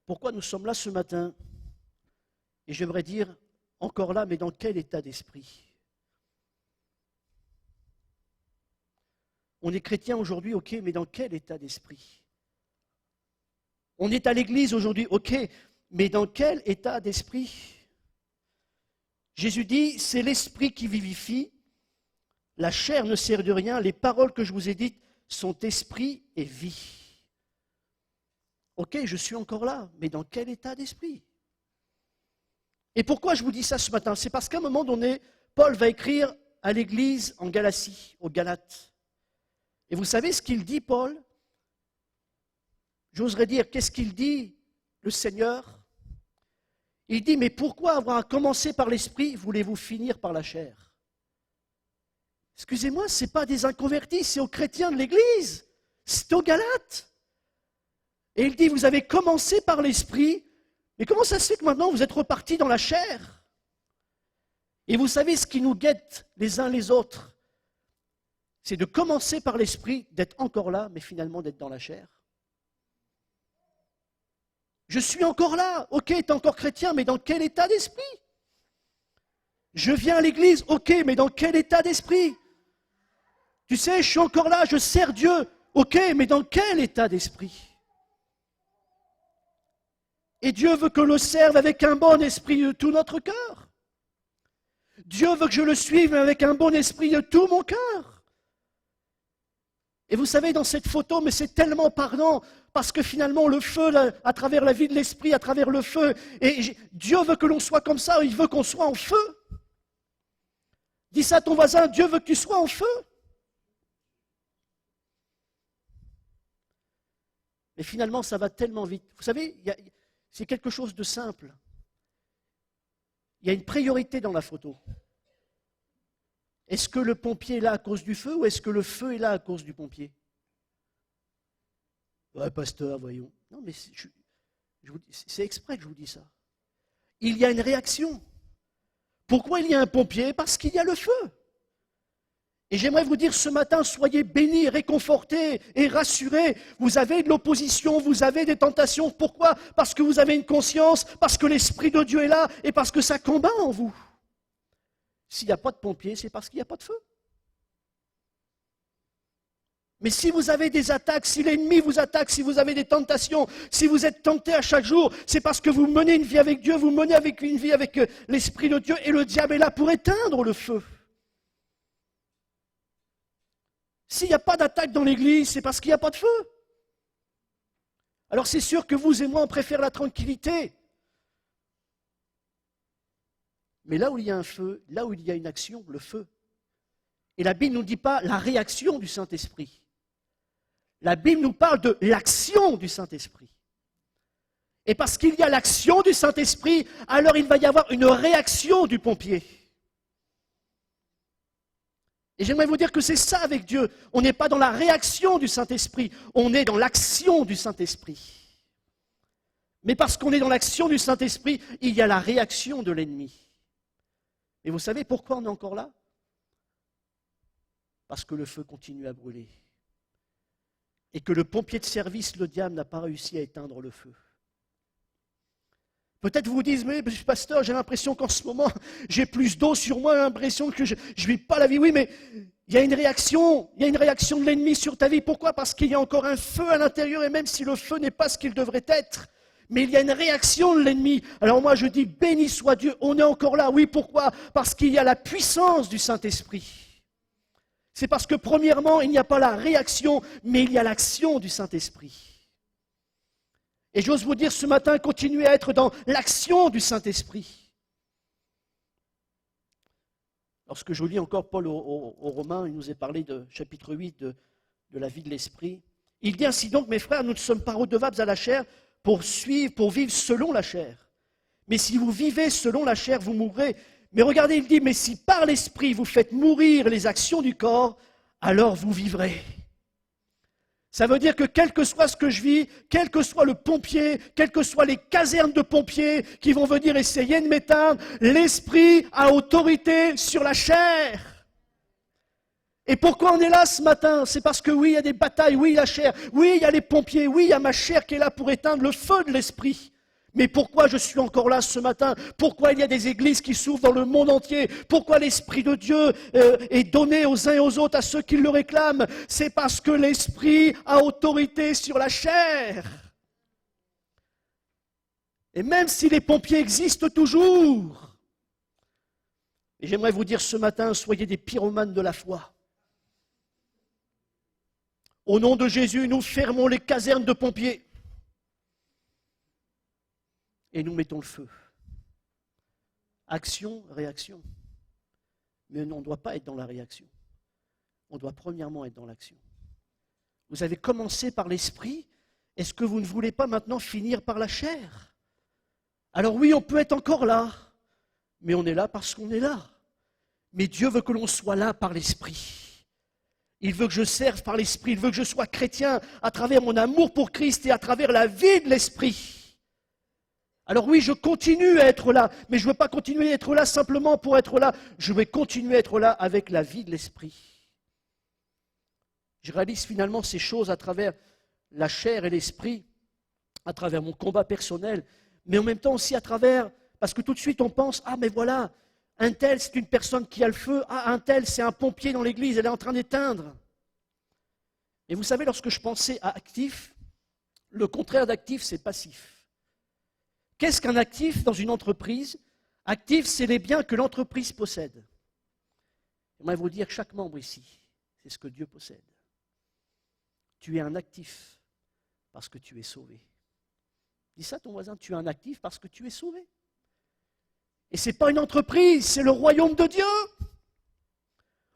Pourquoi nous sommes là ce matin? Et j'aimerais dire, encore là, mais dans quel état d'esprit? On est chrétien aujourd'hui, ok, mais dans quel état d'esprit? On est à l'église aujourd'hui, ok, mais dans quel état d'esprit? Jésus dit, c'est l'esprit qui vivifie, la chair ne sert de rien, les paroles que je vous ai dites sont esprit et vie. Ok, je suis encore là, mais dans quel état d'esprit? Et pourquoi je vous dis ça ce matin? C'est parce qu'à un moment donné, Paul va écrire à l'église en Galatie, aux Galates. Et vous savez ce qu'il dit, Paul? J'oserais dire, qu'est-ce qu'il dit, le Seigneur? Il dit, mais pourquoi avoir commencé par l'esprit, voulez-vous finir par la chair? Excusez-moi, ce n'est pas des inconvertis, c'est aux chrétiens de l'Église. C'est aux Galates. Et il dit, vous avez commencé par l'esprit, mais comment ça se fait que maintenant vous êtes repartis dans la chair? Et vous savez ce qui nous guette les uns les autres, c'est de commencer par l'esprit, d'être encore là, mais finalement d'être dans la chair. Je suis encore là, ok, tu es encore chrétien, mais dans quel état d'esprit? Je viens à l'église, ok, mais dans quel état d'esprit? Tu sais, je suis encore là, je sers Dieu, ok, mais dans quel état d'esprit? Et Dieu veut que le serve avec un bon esprit de tout notre cœur. Dieu veut que je le suive avec un bon esprit de tout mon cœur. Et vous savez, dans cette photo, mais c'est tellement parlant, parce que finalement, le feu, à travers la vie de l'esprit, à travers le feu, et Dieu veut que l'on soit comme ça, il veut qu'on soit en feu. Dis ça à ton voisin, Dieu veut que tu sois en feu. Mais finalement, ça va tellement vite. Vous savez, c'est quelque chose de simple. Il y a une priorité dans la photo. Est-ce que le pompier est là à cause du feu ou est-ce que le feu est là à cause du pompier? Ouais, pasteur, voyons. Non, mais c'est exprès que je vous dis ça. Il y a une réaction. Pourquoi il y a un pompier? Parce qu'il y a le feu. Et j'aimerais vous dire ce matin, soyez bénis, réconfortés et rassurés. Vous avez de l'opposition, vous avez des tentations. Pourquoi? Parce que vous avez une conscience, parce que l'Esprit de Dieu est là et parce que ça combat en vous. S'il n'y a pas de pompier, c'est parce qu'il n'y a pas de feu. Mais si vous avez des attaques, si l'ennemi vous attaque, si vous avez des tentations, si vous êtes tenté à chaque jour, c'est parce que vous menez une vie avec Dieu, vous menez une vie avec l'Esprit de Dieu et le diable est là pour éteindre le feu. S'il n'y a pas d'attaque dans l'église, c'est parce qu'il n'y a pas de feu. Alors c'est sûr que vous et moi, on préfère la tranquillité. Mais là où il y a un feu, là où il y a une action, le feu. Et la Bible ne nous dit pas la réaction du Saint-Esprit. La Bible nous parle de l'action du Saint-Esprit. Et parce qu'il y a l'action du Saint-Esprit, alors il va y avoir une réaction du pompier. Et j'aimerais vous dire que c'est ça avec Dieu. On n'est pas dans la réaction du Saint-Esprit, on est dans l'action du Saint-Esprit. Mais parce qu'on est dans l'action du Saint-Esprit, il y a la réaction de l'ennemi. Et vous savez pourquoi on est encore là? Parce que le feu continue à brûler. Et que le pompier de service, le diable, n'a pas réussi à éteindre le feu. Peut-être vous vous dites, mais pasteur, j'ai l'impression qu'en ce moment, j'ai plus d'eau sur moi, j'ai l'impression que je ne vis pas la vie. Oui, mais il y a une réaction de l'ennemi sur ta vie. Pourquoi? Parce qu'il y a encore un feu à l'intérieur, et même si le feu n'est pas ce qu'il devrait être, mais il y a une réaction de l'ennemi. Alors moi je dis, béni soit Dieu, on est encore là. Oui, pourquoi? Parce qu'il y a la puissance du Saint-Esprit. C'est parce que premièrement, il n'y a pas la réaction, mais il y a l'action du Saint-Esprit. Et j'ose vous dire ce matin, continuez à être dans l'action du Saint-Esprit. Lorsque je lis encore Paul aux Romains, il nous est parlé de chapitre 8 de la vie de l'Esprit. Il dit ainsi donc, mes frères, nous ne sommes pas redevables à la chair pour vivre selon la chair. Mais si vous vivez selon la chair, vous mourrez. Mais regardez, il dit, mais si par l'Esprit vous faites mourir les actions du corps, alors vous vivrez. Ça veut dire que quel que soit ce que je vis, quel que soit le pompier, quelles que soient les casernes de pompiers qui vont venir essayer de m'éteindre, l'Esprit a autorité sur la chair. Et pourquoi on est là ce matin? C'est parce que oui, il y a des batailles, oui, il y a la chair, oui, il y a les pompiers, oui, il y a ma chair qui est là pour éteindre le feu de l'Esprit. Mais pourquoi je suis encore là ce matin? Pourquoi il y a des églises qui s'ouvrent dans le monde entier? Pourquoi l'Esprit de Dieu est donné aux uns et aux autres, à ceux qui le réclament? C'est parce que l'Esprit a autorité sur la chair. Et même si les pompiers existent toujours, et j'aimerais vous dire ce matin, soyez des pyromanes de la foi. Au nom de Jésus, nous fermons les casernes de pompiers. Et nous mettons le feu. Action, réaction. Mais on ne doit pas être dans la réaction. On doit premièrement être dans l'action. Vous avez commencé par l'esprit. Est-ce que vous ne voulez pas maintenant finir par la chair? Alors oui, on peut être encore là. Mais on est là parce qu'on est là. Mais Dieu veut que l'on soit là par l'Esprit. Il veut que je serve par l'Esprit. Il veut que je sois chrétien à travers mon amour pour Christ et à travers la vie de l'Esprit. Alors oui, je continue à être là, mais je ne veux pas continuer à être là simplement pour être là. Je vais continuer à être là avec la vie de l'Esprit. Je réalise finalement ces choses à travers la chair et l'esprit, à travers mon combat personnel, mais en même temps aussi à travers, parce que tout de suite on pense, ah mais voilà, un tel c'est une personne qui a le feu, ah un tel c'est un pompier dans l'église, elle est en train d'éteindre. Et vous savez, lorsque je pensais à actif, le contraire d'actif c'est passif. Qu'est-ce qu'un actif dans une entreprise? Actif, c'est les biens que l'entreprise possède. J'aimerais vous dire, chaque membre ici, c'est ce que Dieu possède. Tu es un actif parce que tu es sauvé. Dis ça à ton voisin, tu es un actif parce que tu es sauvé. Et ce n'est pas une entreprise, c'est le royaume de Dieu.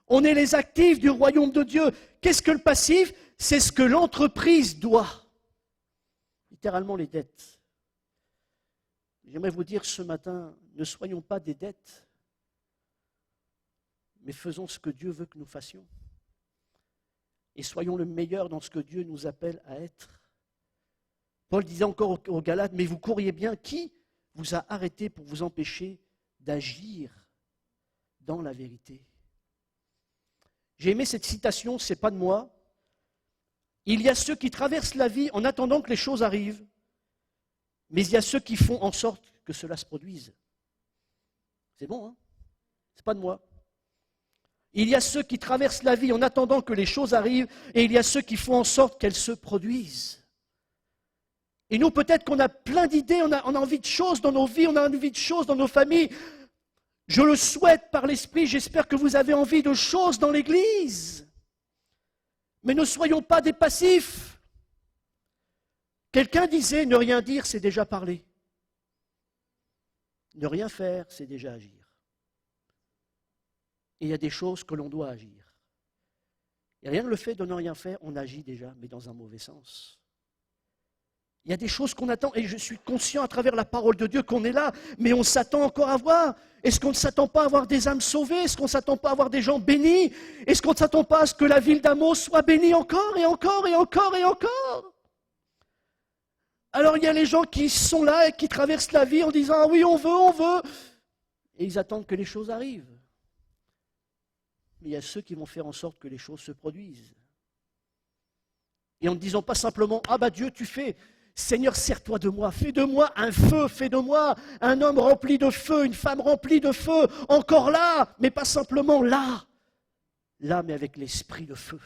On est les actifs du royaume de Dieu. Qu'est-ce que le passif? C'est ce que l'entreprise doit. Littéralement les dettes. J'aimerais vous dire ce matin, ne soyons pas des dettes, mais faisons ce que Dieu veut que nous fassions. Et soyons le meilleur dans ce que Dieu nous appelle à être. Paul disait encore aux Galates, mais vous courriez bien, qui vous a arrêté pour vous empêcher d'agir dans la vérité? J'ai aimé cette citation, ce n'est pas de moi. Il y a ceux qui traversent la vie en attendant que les choses arrivent, mais il y a ceux qui font en sorte que cela se produise. C'est bon, hein? Ce n'est pas de moi. Il y a ceux qui traversent la vie en attendant que les choses arrivent, et il y a ceux qui font en sorte qu'elles se produisent. Et nous, peut-être qu'on a plein d'idées, on a envie de choses dans nos vies, on a envie de choses dans nos familles. Je le souhaite par l'Esprit, j'espère que vous avez envie de choses dans l'Église. Mais ne soyons pas des passifs. Quelqu'un disait, ne rien dire, c'est déjà parler. Ne rien faire, c'est déjà agir. Et il y a des choses que l'on doit agir. Et rien que le fait de ne rien faire, on agit déjà, mais dans un mauvais sens. Il y a des choses qu'on attend, et je suis conscient à travers la parole de Dieu qu'on est là, mais on s'attend encore à voir. Est-ce qu'on ne s'attend pas à avoir des âmes sauvées? Est-ce qu'on ne s'attend pas à avoir des gens bénis? Est-ce qu'on ne s'attend pas à ce que la ville d'Amos soit bénie encore et encore et encore et encore? Alors il y a les gens qui sont là et qui traversent la vie en disant « Ah oui, on veut », et ils attendent que les choses arrivent. Mais il y a ceux qui vont faire en sorte que les choses se produisent. Et en ne disant pas simplement « Ah bah Dieu, tu fais, Seigneur, sers-toi de moi, fais de moi un feu, fais de moi un homme rempli de feu, une femme remplie de feu, encore là, mais pas simplement là, là mais avec l'esprit de feu. »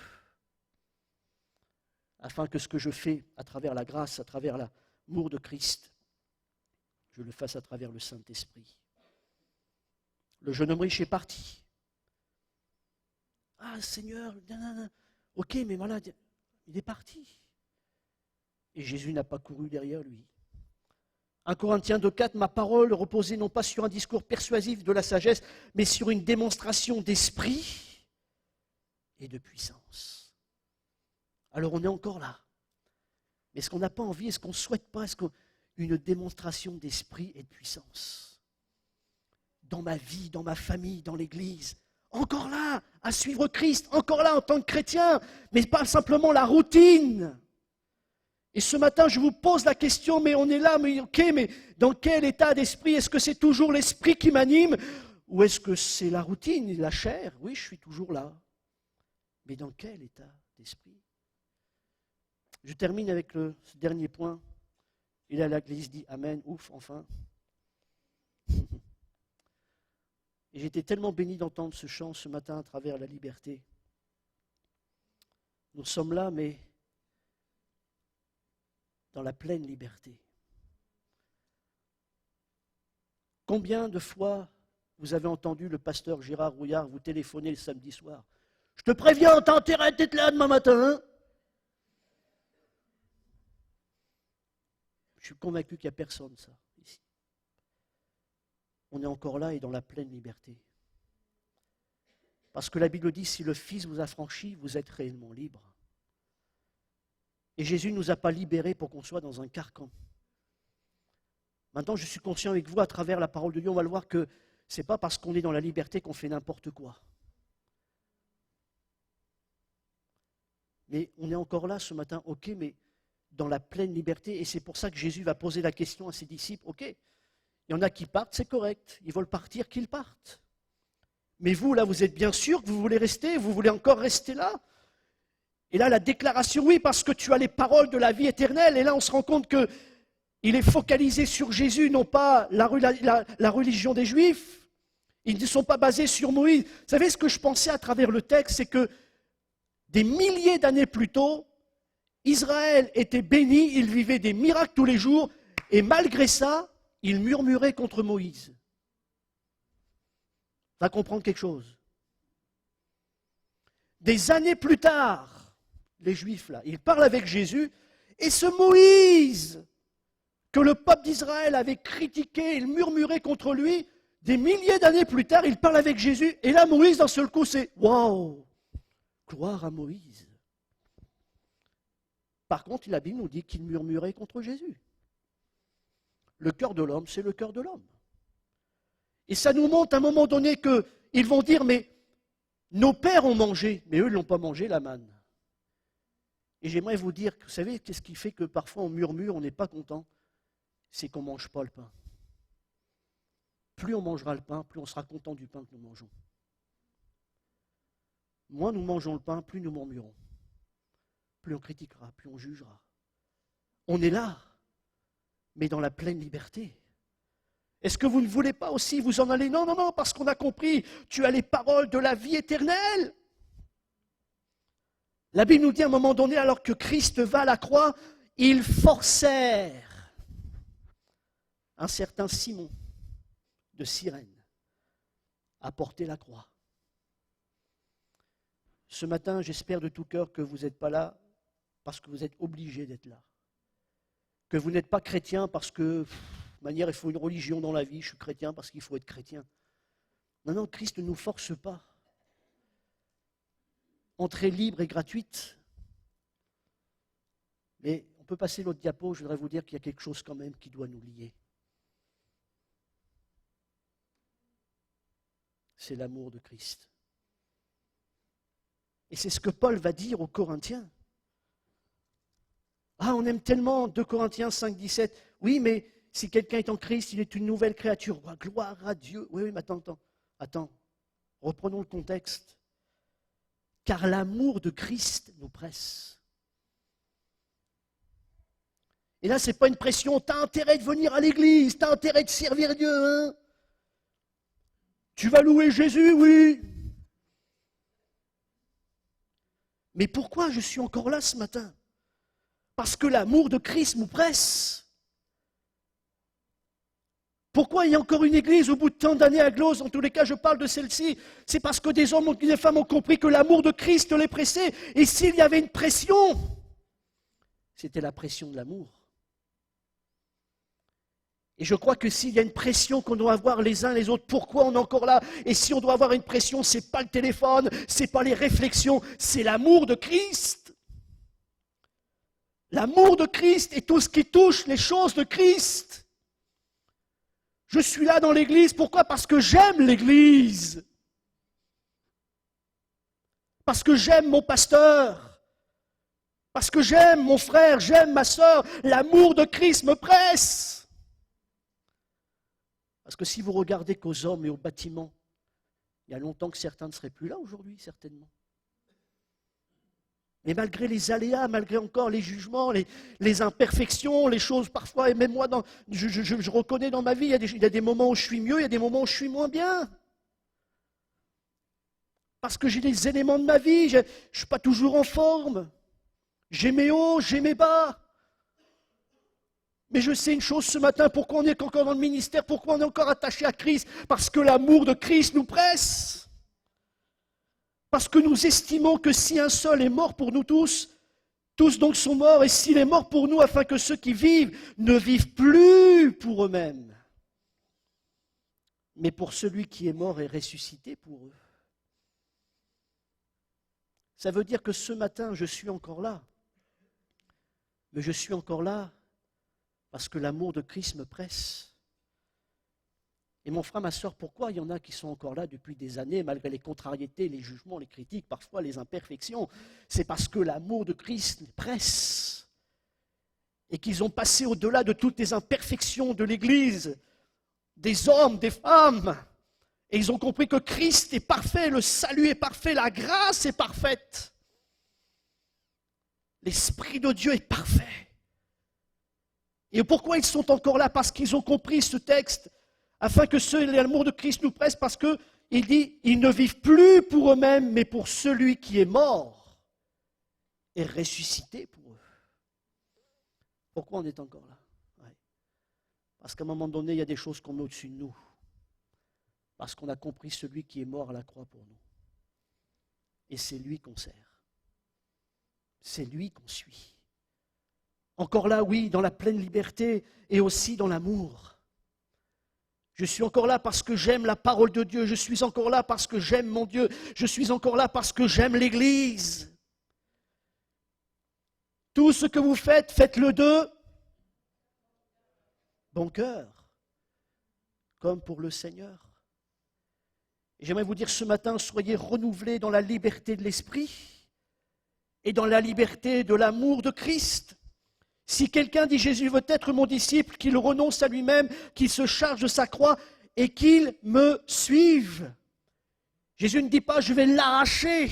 Afin que ce que je fais à travers la grâce, à travers l'amour de Christ, je le fasse à travers le Saint-Esprit. Le jeune homme riche est parti. Ah Seigneur, ok, mais voilà, il est parti. Et Jésus n'a pas couru derrière lui. 1 Corinthiens 2,4, ma parole reposait non pas sur un discours persuasif de la sagesse, mais sur une démonstration d'esprit et de puissance. Alors on est encore là. Mais est-ce qu'on n'a pas envie, est-ce qu'on ne souhaite pas une démonstration d'esprit et de puissance? Dans ma vie, dans ma famille, dans l'Église. Encore là, à suivre Christ, encore là en tant que chrétien, mais pas simplement la routine. Et ce matin, je vous pose la question, mais on est là, mais ok, mais dans quel état d'esprit? Est-ce que c'est toujours l'esprit qui m'anime? Ou est-ce que c'est la routine, la chair? Oui, je suis toujours là. Mais dans quel état d'esprit? Je termine avec ce dernier point. Et là, l'Église dit Amen, ouf, enfin. Et j'étais tellement béni d'entendre ce chant ce matin à travers la liberté. Nous sommes là, mais dans la pleine liberté. Combien de fois vous avez entendu le pasteur Gérard Rouillard vous téléphoner le samedi soir? Je te préviens, t'as intérêt d'être là demain matin. Hein? Je suis convaincu qu'il n'y a personne, ça, ici. On est encore là et dans la pleine liberté. Parce que la Bible dit, si le Fils vous a franchi, vous êtes réellement libre. Et Jésus ne nous a pas libérés pour qu'on soit dans un carcan. Maintenant, je suis conscient avec vous, à travers la parole de Dieu, on va le voir que c'est pas parce qu'on est dans la liberté qu'on fait n'importe quoi. Mais on est encore là ce matin, ok, mais dans la pleine liberté, et c'est pour ça que Jésus va poser la question à ses disciples, ok, il y en a qui partent, c'est correct, ils veulent partir, qu'ils partent. Mais vous, là, vous êtes bien sûr que vous voulez rester, vous voulez encore rester là. Et là, la déclaration, oui, parce que tu as les paroles de la vie éternelle, et là, on se rend compte qu'il est focalisé sur Jésus, non pas la religion des Juifs. Ils ne sont pas basés sur Moïse. Vous savez ce que je pensais à travers le texte, c'est que des milliers d'années plus tôt, Israël était béni, il vivait des miracles tous les jours, et malgré ça, il murmurait contre Moïse. Va comprendre quelque chose. Des années plus tard, les Juifs là, ils parlent avec Jésus, et ce Moïse que le peuple d'Israël avait critiqué, il murmurait contre lui, des milliers d'années plus tard, il parle avec Jésus, et là Moïse d'un seul coup c'est waouh, gloire à Moïse. Par contre, la Bible nous dit qu'il murmurait contre Jésus. Le cœur de l'homme, c'est le cœur de l'homme. Et ça nous montre à un moment donné qu'ils vont dire, mais nos pères ont mangé, mais eux ils n'ont pas mangé la manne. Et j'aimerais vous dire, vous savez, qu'est-ce qui fait que parfois on murmure, on n'est pas content? C'est qu'on ne mange pas le pain. Plus on mangera le pain, plus on sera content du pain que nous mangeons. Moins nous mangeons le pain, plus nous murmurons. Plus on critiquera, plus on jugera. On est là, mais dans la pleine liberté. Est-ce que vous ne voulez pas aussi vous en aller? Non, non, non, parce qu'on a compris, tu as les paroles de la vie éternelle. La Bible nous dit à un moment donné, alors que Christ va à la croix, ils forcèrent un certain Simon de Cyrène à porter la croix. Ce matin, j'espère de tout cœur que vous n'êtes pas là parce que vous êtes obligés d'être là. Que vous n'êtes pas chrétien parce que, de manière, il faut une religion dans la vie, je suis chrétien parce qu'il faut être chrétien. Non, non, Christ ne nous force pas. Entrée libre et gratuite. Mais on peut passer l'autre diapo, je voudrais vous dire qu'il y a quelque chose quand même qui doit nous lier. C'est l'amour de Christ. Et c'est ce que Paul va dire aux Corinthiens. Ah, on aime tellement 2 Corinthiens 5, 17. Oui, mais si quelqu'un est en Christ, il est une nouvelle créature. Oh, gloire à Dieu. Oui, oui, mais attends. Reprenons le contexte. Car l'amour de Christ nous presse. Et là, ce n'est pas une pression. Tu as intérêt de venir à l'église, tu as intérêt de servir Dieu. Hein? Tu vas louer Jésus, oui. Mais pourquoi je suis encore là ce matin? Parce que l'amour de Christ nous presse. Pourquoi il y a encore une église au bout de tant d'années à Glose? En tous les cas, je parle de celle-ci. C'est parce que des hommes et des femmes ont compris que l'amour de Christ les pressait. Et s'il y avait une pression, c'était la pression de l'amour. Et je crois que s'il y a une pression qu'on doit avoir les uns les autres, pourquoi on est encore là? Et si on doit avoir une pression, ce n'est pas le téléphone, ce n'est pas les réflexions, c'est l'amour de Christ. L'amour de Christ et tout ce qui touche les choses de Christ. Je suis là dans l'église, pourquoi? Parce que j'aime l'église. Parce que j'aime mon pasteur. Parce que j'aime mon frère, j'aime ma sœur. L'amour de Christ me presse. Parce que si vous regardez qu'aux hommes et aux bâtiments, il y a longtemps que certains ne seraient plus là aujourd'hui, certainement. Mais malgré les aléas, malgré encore les jugements, les imperfections, les choses parfois, et même moi, je reconnais dans ma vie, il y a des moments où je suis mieux, il y a des moments où je suis moins bien. Parce que j'ai des éléments de ma vie, je ne suis pas toujours en forme. J'ai mes hauts, j'ai mes bas. Mais je sais une chose ce matin, pourquoi on est encore dans le ministère, pourquoi on est encore attaché à Christ? Parce que l'amour de Christ nous presse. Parce que nous estimons que si un seul est mort pour nous tous, tous donc sont morts, et s'il est mort pour nous, afin que ceux qui vivent ne vivent plus pour eux-mêmes, mais pour celui qui est mort et ressuscité pour eux. Ça veut dire que ce matin, je suis encore là. Mais je suis encore là parce que l'amour de Christ me presse. Et mon frère, ma soeur, pourquoi il y en a qui sont encore là depuis des années, malgré les contrariétés, les jugements, les critiques, parfois les imperfections? C'est parce que l'amour de Christ les presse. Et qu'ils ont passé au-delà de toutes les imperfections de l'Église, des hommes, des femmes. Et ils ont compris que Christ est parfait, le salut est parfait, la grâce est parfaite. L'Esprit de Dieu est parfait. Et pourquoi ils sont encore là? Parce qu'ils ont compris ce texte, afin que l'amour de Christ nous presse, parce qu'il dit, ils ne vivent plus pour eux-mêmes, mais pour celui qui est mort et ressuscité pour eux. Pourquoi on est encore là? Ouais. Parce qu'à un moment donné, il y a des choses qu'on met au-dessus de nous. Parce qu'on a compris celui qui est mort à la croix pour nous. Et c'est lui qu'on sert. C'est lui qu'on suit. Encore là, oui, dans la pleine liberté et aussi dans l'amour. Je suis encore là parce que j'aime la parole de Dieu. Je suis encore là parce que j'aime mon Dieu. Je suis encore là parce que j'aime l'Église. Tout ce que vous faites, faites-le de bon cœur, comme pour le Seigneur. Et j'aimerais vous dire ce matin, soyez renouvelés dans la liberté de l'esprit et dans la liberté de l'amour de Christ. Si quelqu'un dit Jésus veut être mon disciple, qu'il renonce à lui-même, qu'il se charge de sa croix et qu'il me suive. Jésus ne dit pas je vais l'arracher.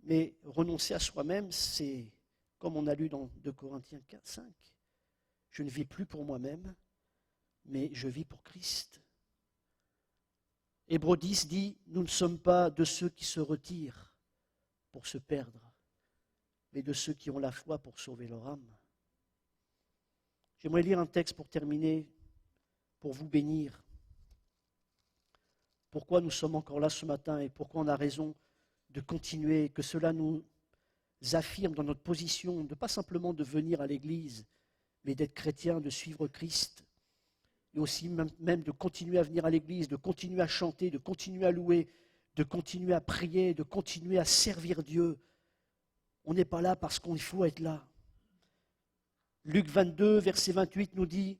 Mais renoncer à soi-même, c'est comme on a lu dans 2 Corinthiens 4, 5. Je ne vis plus pour moi-même, mais je vis pour Christ. Hébreux 10 dit, nous ne sommes pas de ceux qui se retirent pour se perdre, mais de ceux qui ont la foi pour sauver leur âme. J'aimerais lire un texte pour terminer, pour vous bénir. Pourquoi nous sommes encore là ce matin et pourquoi on a raison de continuer, que cela nous affirme dans notre position, de pas simplement de venir à l'église, mais d'être chrétien, de suivre Christ. Et aussi même de continuer à venir à l'église, de continuer à chanter, de continuer à louer, de continuer à prier, de continuer à servir Dieu. On n'est pas là parce qu'il faut être là. Luc 22, verset 28 nous dit,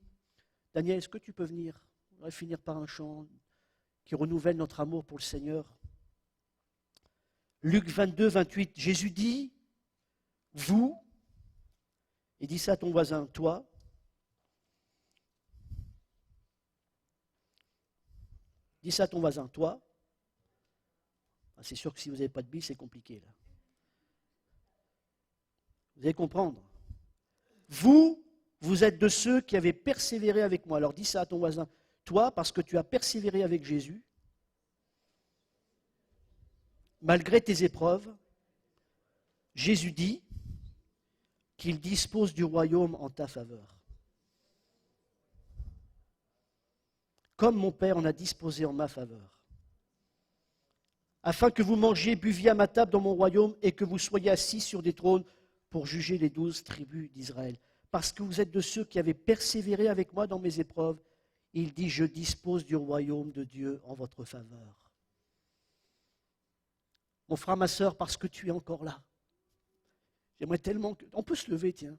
Daniel, est-ce que tu peux venir? On va finir par un chant qui renouvelle notre amour pour le Seigneur. Luc 22, 28, Jésus dit, vous, et dis ça à ton voisin, toi, dis ça à ton voisin, toi. C'est sûr que si vous n'avez pas de bille, c'est compliqué là. Vous allez comprendre. Vous êtes de ceux qui avaient persévéré avec moi. Alors dis ça à ton voisin, toi, parce que tu as persévéré avec Jésus, malgré tes épreuves, Jésus dit qu'il dispose du royaume en ta faveur. Comme mon Père en a disposé en ma faveur. Afin que vous mangiez, buviez à ma table dans mon royaume et que vous soyez assis sur des trônes pour juger les 12 tribus d'Israël. Parce que vous êtes de ceux qui avaient persévéré avec moi dans mes épreuves, il dit, je dispose du royaume de Dieu en votre faveur. Mon frère, ma sœur, parce que tu es encore là. J'aimerais tellement que... On peut se lever, tiens.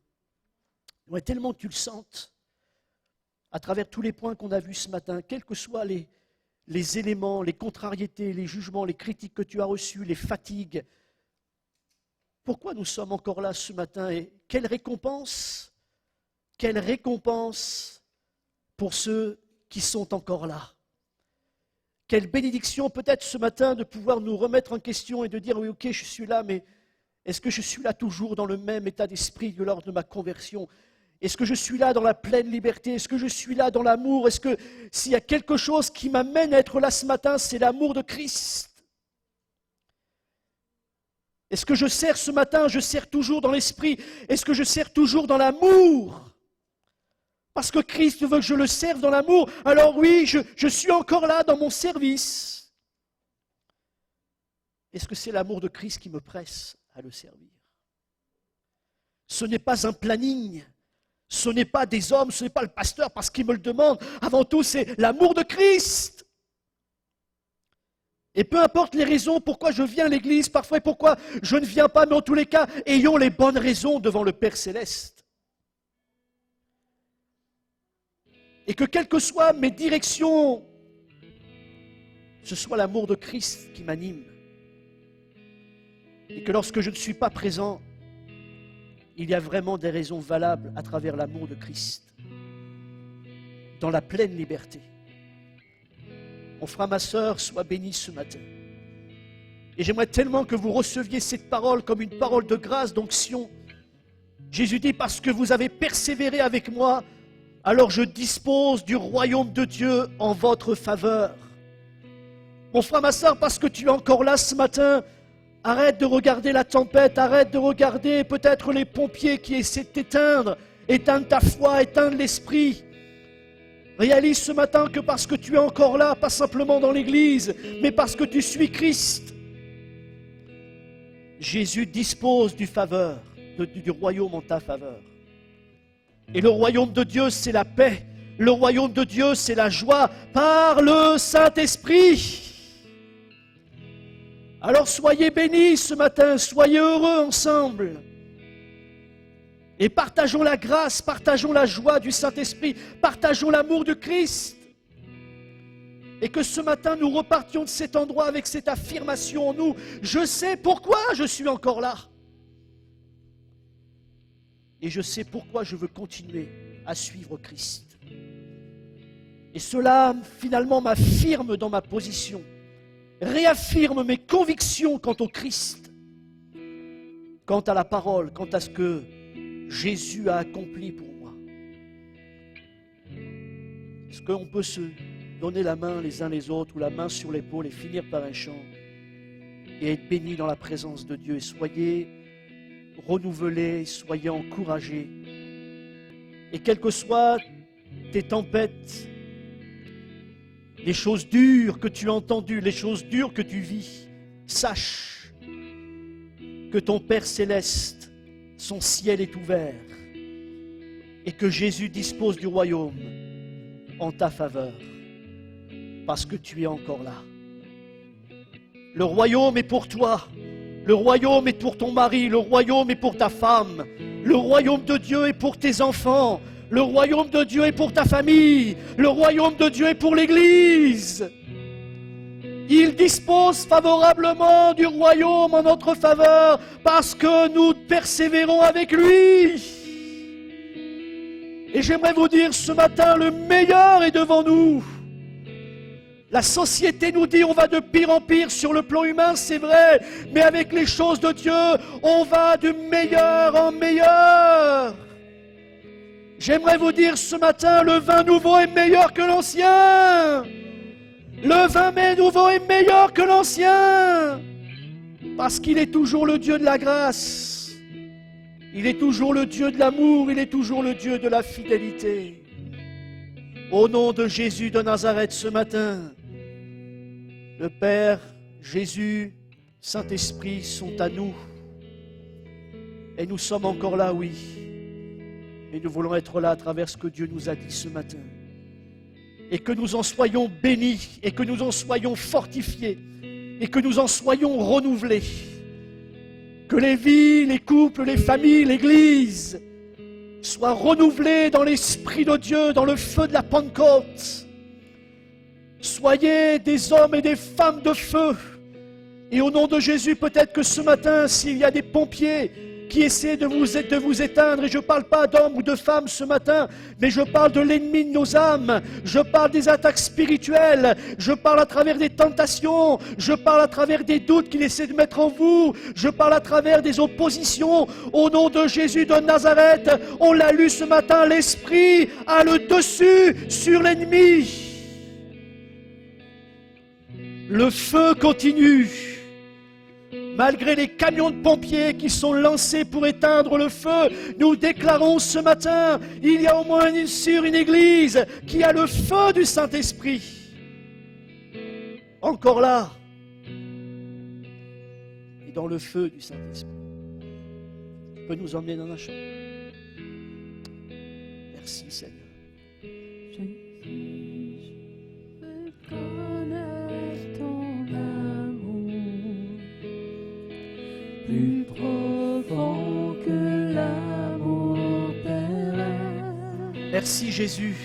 J'aimerais tellement que tu le sentes. À travers tous les points qu'on a vus ce matin, quels que soient les éléments, les contrariétés, les jugements, les critiques que tu as reçus, les fatigues. Pourquoi nous sommes encore là ce matin et quelle récompense pour ceux qui sont encore là. Quelle bénédiction peut-être ce matin de pouvoir nous remettre en question et de dire oui, ok, je suis là, mais est-ce que je suis là toujours dans le même état d'esprit que lors de ma conversion? Est-ce que je suis là dans la pleine liberté? Est-ce que je suis là dans l'amour? Est-ce que s'il y a quelque chose qui m'amène à être là ce matin, c'est l'amour de Christ? Est-ce que je sers ce matin? Je sers toujours dans l'esprit. Est-ce que je sers toujours dans l'amour? Parce que Christ veut que je le serve dans l'amour. Alors oui, je suis encore là dans mon service. Est-ce que c'est l'amour de Christ qui me presse à le servir? Ce n'est pas un planning. Ce n'est pas des hommes, ce n'est pas le pasteur parce qu'il me le demande. Avant tout, c'est l'amour de Christ. Et peu importe les raisons pourquoi je viens à l'église, parfois et pourquoi je ne viens pas, mais en tous les cas, ayons les bonnes raisons devant le Père Céleste. Et que quelles que soient mes directions, ce soit l'amour de Christ qui m'anime. Et que lorsque je ne suis pas présent, il y a vraiment des raisons valables à travers l'amour de Christ, dans la pleine liberté. Mon frère, ma sœur, sois béni ce matin. Et j'aimerais tellement que vous receviez cette parole comme une parole de grâce, d'onction. Jésus dit, parce que vous avez persévéré avec moi, alors je dispose du royaume de Dieu en votre faveur. Mon frère, ma sœur, parce que tu es encore là ce matin, arrête de regarder la tempête, arrête de regarder peut-être les pompiers qui essaient de t'éteindre, éteindre ta foi, éteindre l'esprit. Réalise ce matin que parce que tu es encore là, pas simplement dans l'église, mais parce que tu suis Christ, Jésus dispose du royaume en ta faveur. Et le royaume de Dieu, c'est la paix. Le royaume de Dieu, c'est la joie par le Saint-Esprit. Alors soyez bénis ce matin, soyez heureux ensemble. Et partageons la grâce, partageons la joie du Saint-Esprit, partageons l'amour de Christ. Et que ce matin, nous repartions de cet endroit avec cette affirmation en nous. Je sais pourquoi je suis encore là. Et je sais pourquoi je veux continuer à suivre Christ. Et cela, finalement, m'affirme dans ma position, réaffirme mes convictions quant au Christ, quant à la parole, quant à ce que Jésus a accompli pour moi. Est-ce qu'on peut se donner la main les uns les autres, ou la main sur l'épaule et finir par un chant, et être bénis dans la présence de Dieu, et soyez renouvelés, soyez encouragés. Et quelles que soient tes tempêtes, les choses dures que tu as entendues, les choses dures que tu vis, sache que ton Père Céleste, son ciel est ouvert et que Jésus dispose du royaume en ta faveur parce que tu es encore là. Le royaume est pour toi. Le royaume est pour ton mari, le royaume est pour ta femme, le royaume de Dieu est pour tes enfants, le royaume de Dieu est pour ta famille, le royaume de Dieu est pour l'Église. Il dispose favorablement du royaume en notre faveur parce que nous persévérons avec lui. Et j'aimerais vous dire ce matin, le meilleur est devant nous. La société nous dit on va de pire en pire sur le plan humain, c'est vrai, mais avec les choses de Dieu, on va de meilleur en meilleur. J'aimerais vous dire ce matin, le vin nouveau est meilleur que l'ancien. Le vin nouveau est meilleur que l'ancien. Parce qu'il est toujours le Dieu de la grâce. Il est toujours le Dieu de l'amour, il est toujours le Dieu de la fidélité. Au nom de Jésus de Nazareth ce matin, le Père, Jésus, Saint-Esprit sont à nous. Et nous sommes encore là, oui. Et nous voulons être là à travers ce que Dieu nous a dit ce matin. Et que nous en soyons bénis, et que nous en soyons fortifiés, et que nous en soyons renouvelés. Que les vies, les couples, les familles, l'Église soient renouvelés dans l'Esprit de Dieu, dans le feu de la Pentecôte. Soyez des hommes et des femmes de feu. Et au nom de Jésus, peut-être que ce matin, s'il y a des pompiers qui essaient de vous éteindre, et je ne parle pas d'hommes ou de femmes ce matin, mais je parle de l'ennemi de nos âmes, je parle des attaques spirituelles, je parle à travers des tentations, je parle à travers des doutes qu'il essaie de mettre en vous, je parle à travers des oppositions. Au nom de Jésus de Nazareth, on l'a lu ce matin, l'Esprit a le dessus sur l'ennemi. Le feu continue. Malgré les camions de pompiers qui sont lancés pour éteindre le feu, nous déclarons ce matin, il y a au moins une église qui a le feu du Saint-Esprit. Encore là. Et dans le feu du Saint-Esprit. Tu peux nous emmener dans la chambre. Merci Seigneur. Plus profond que l'amour pérenne. Merci Jésus.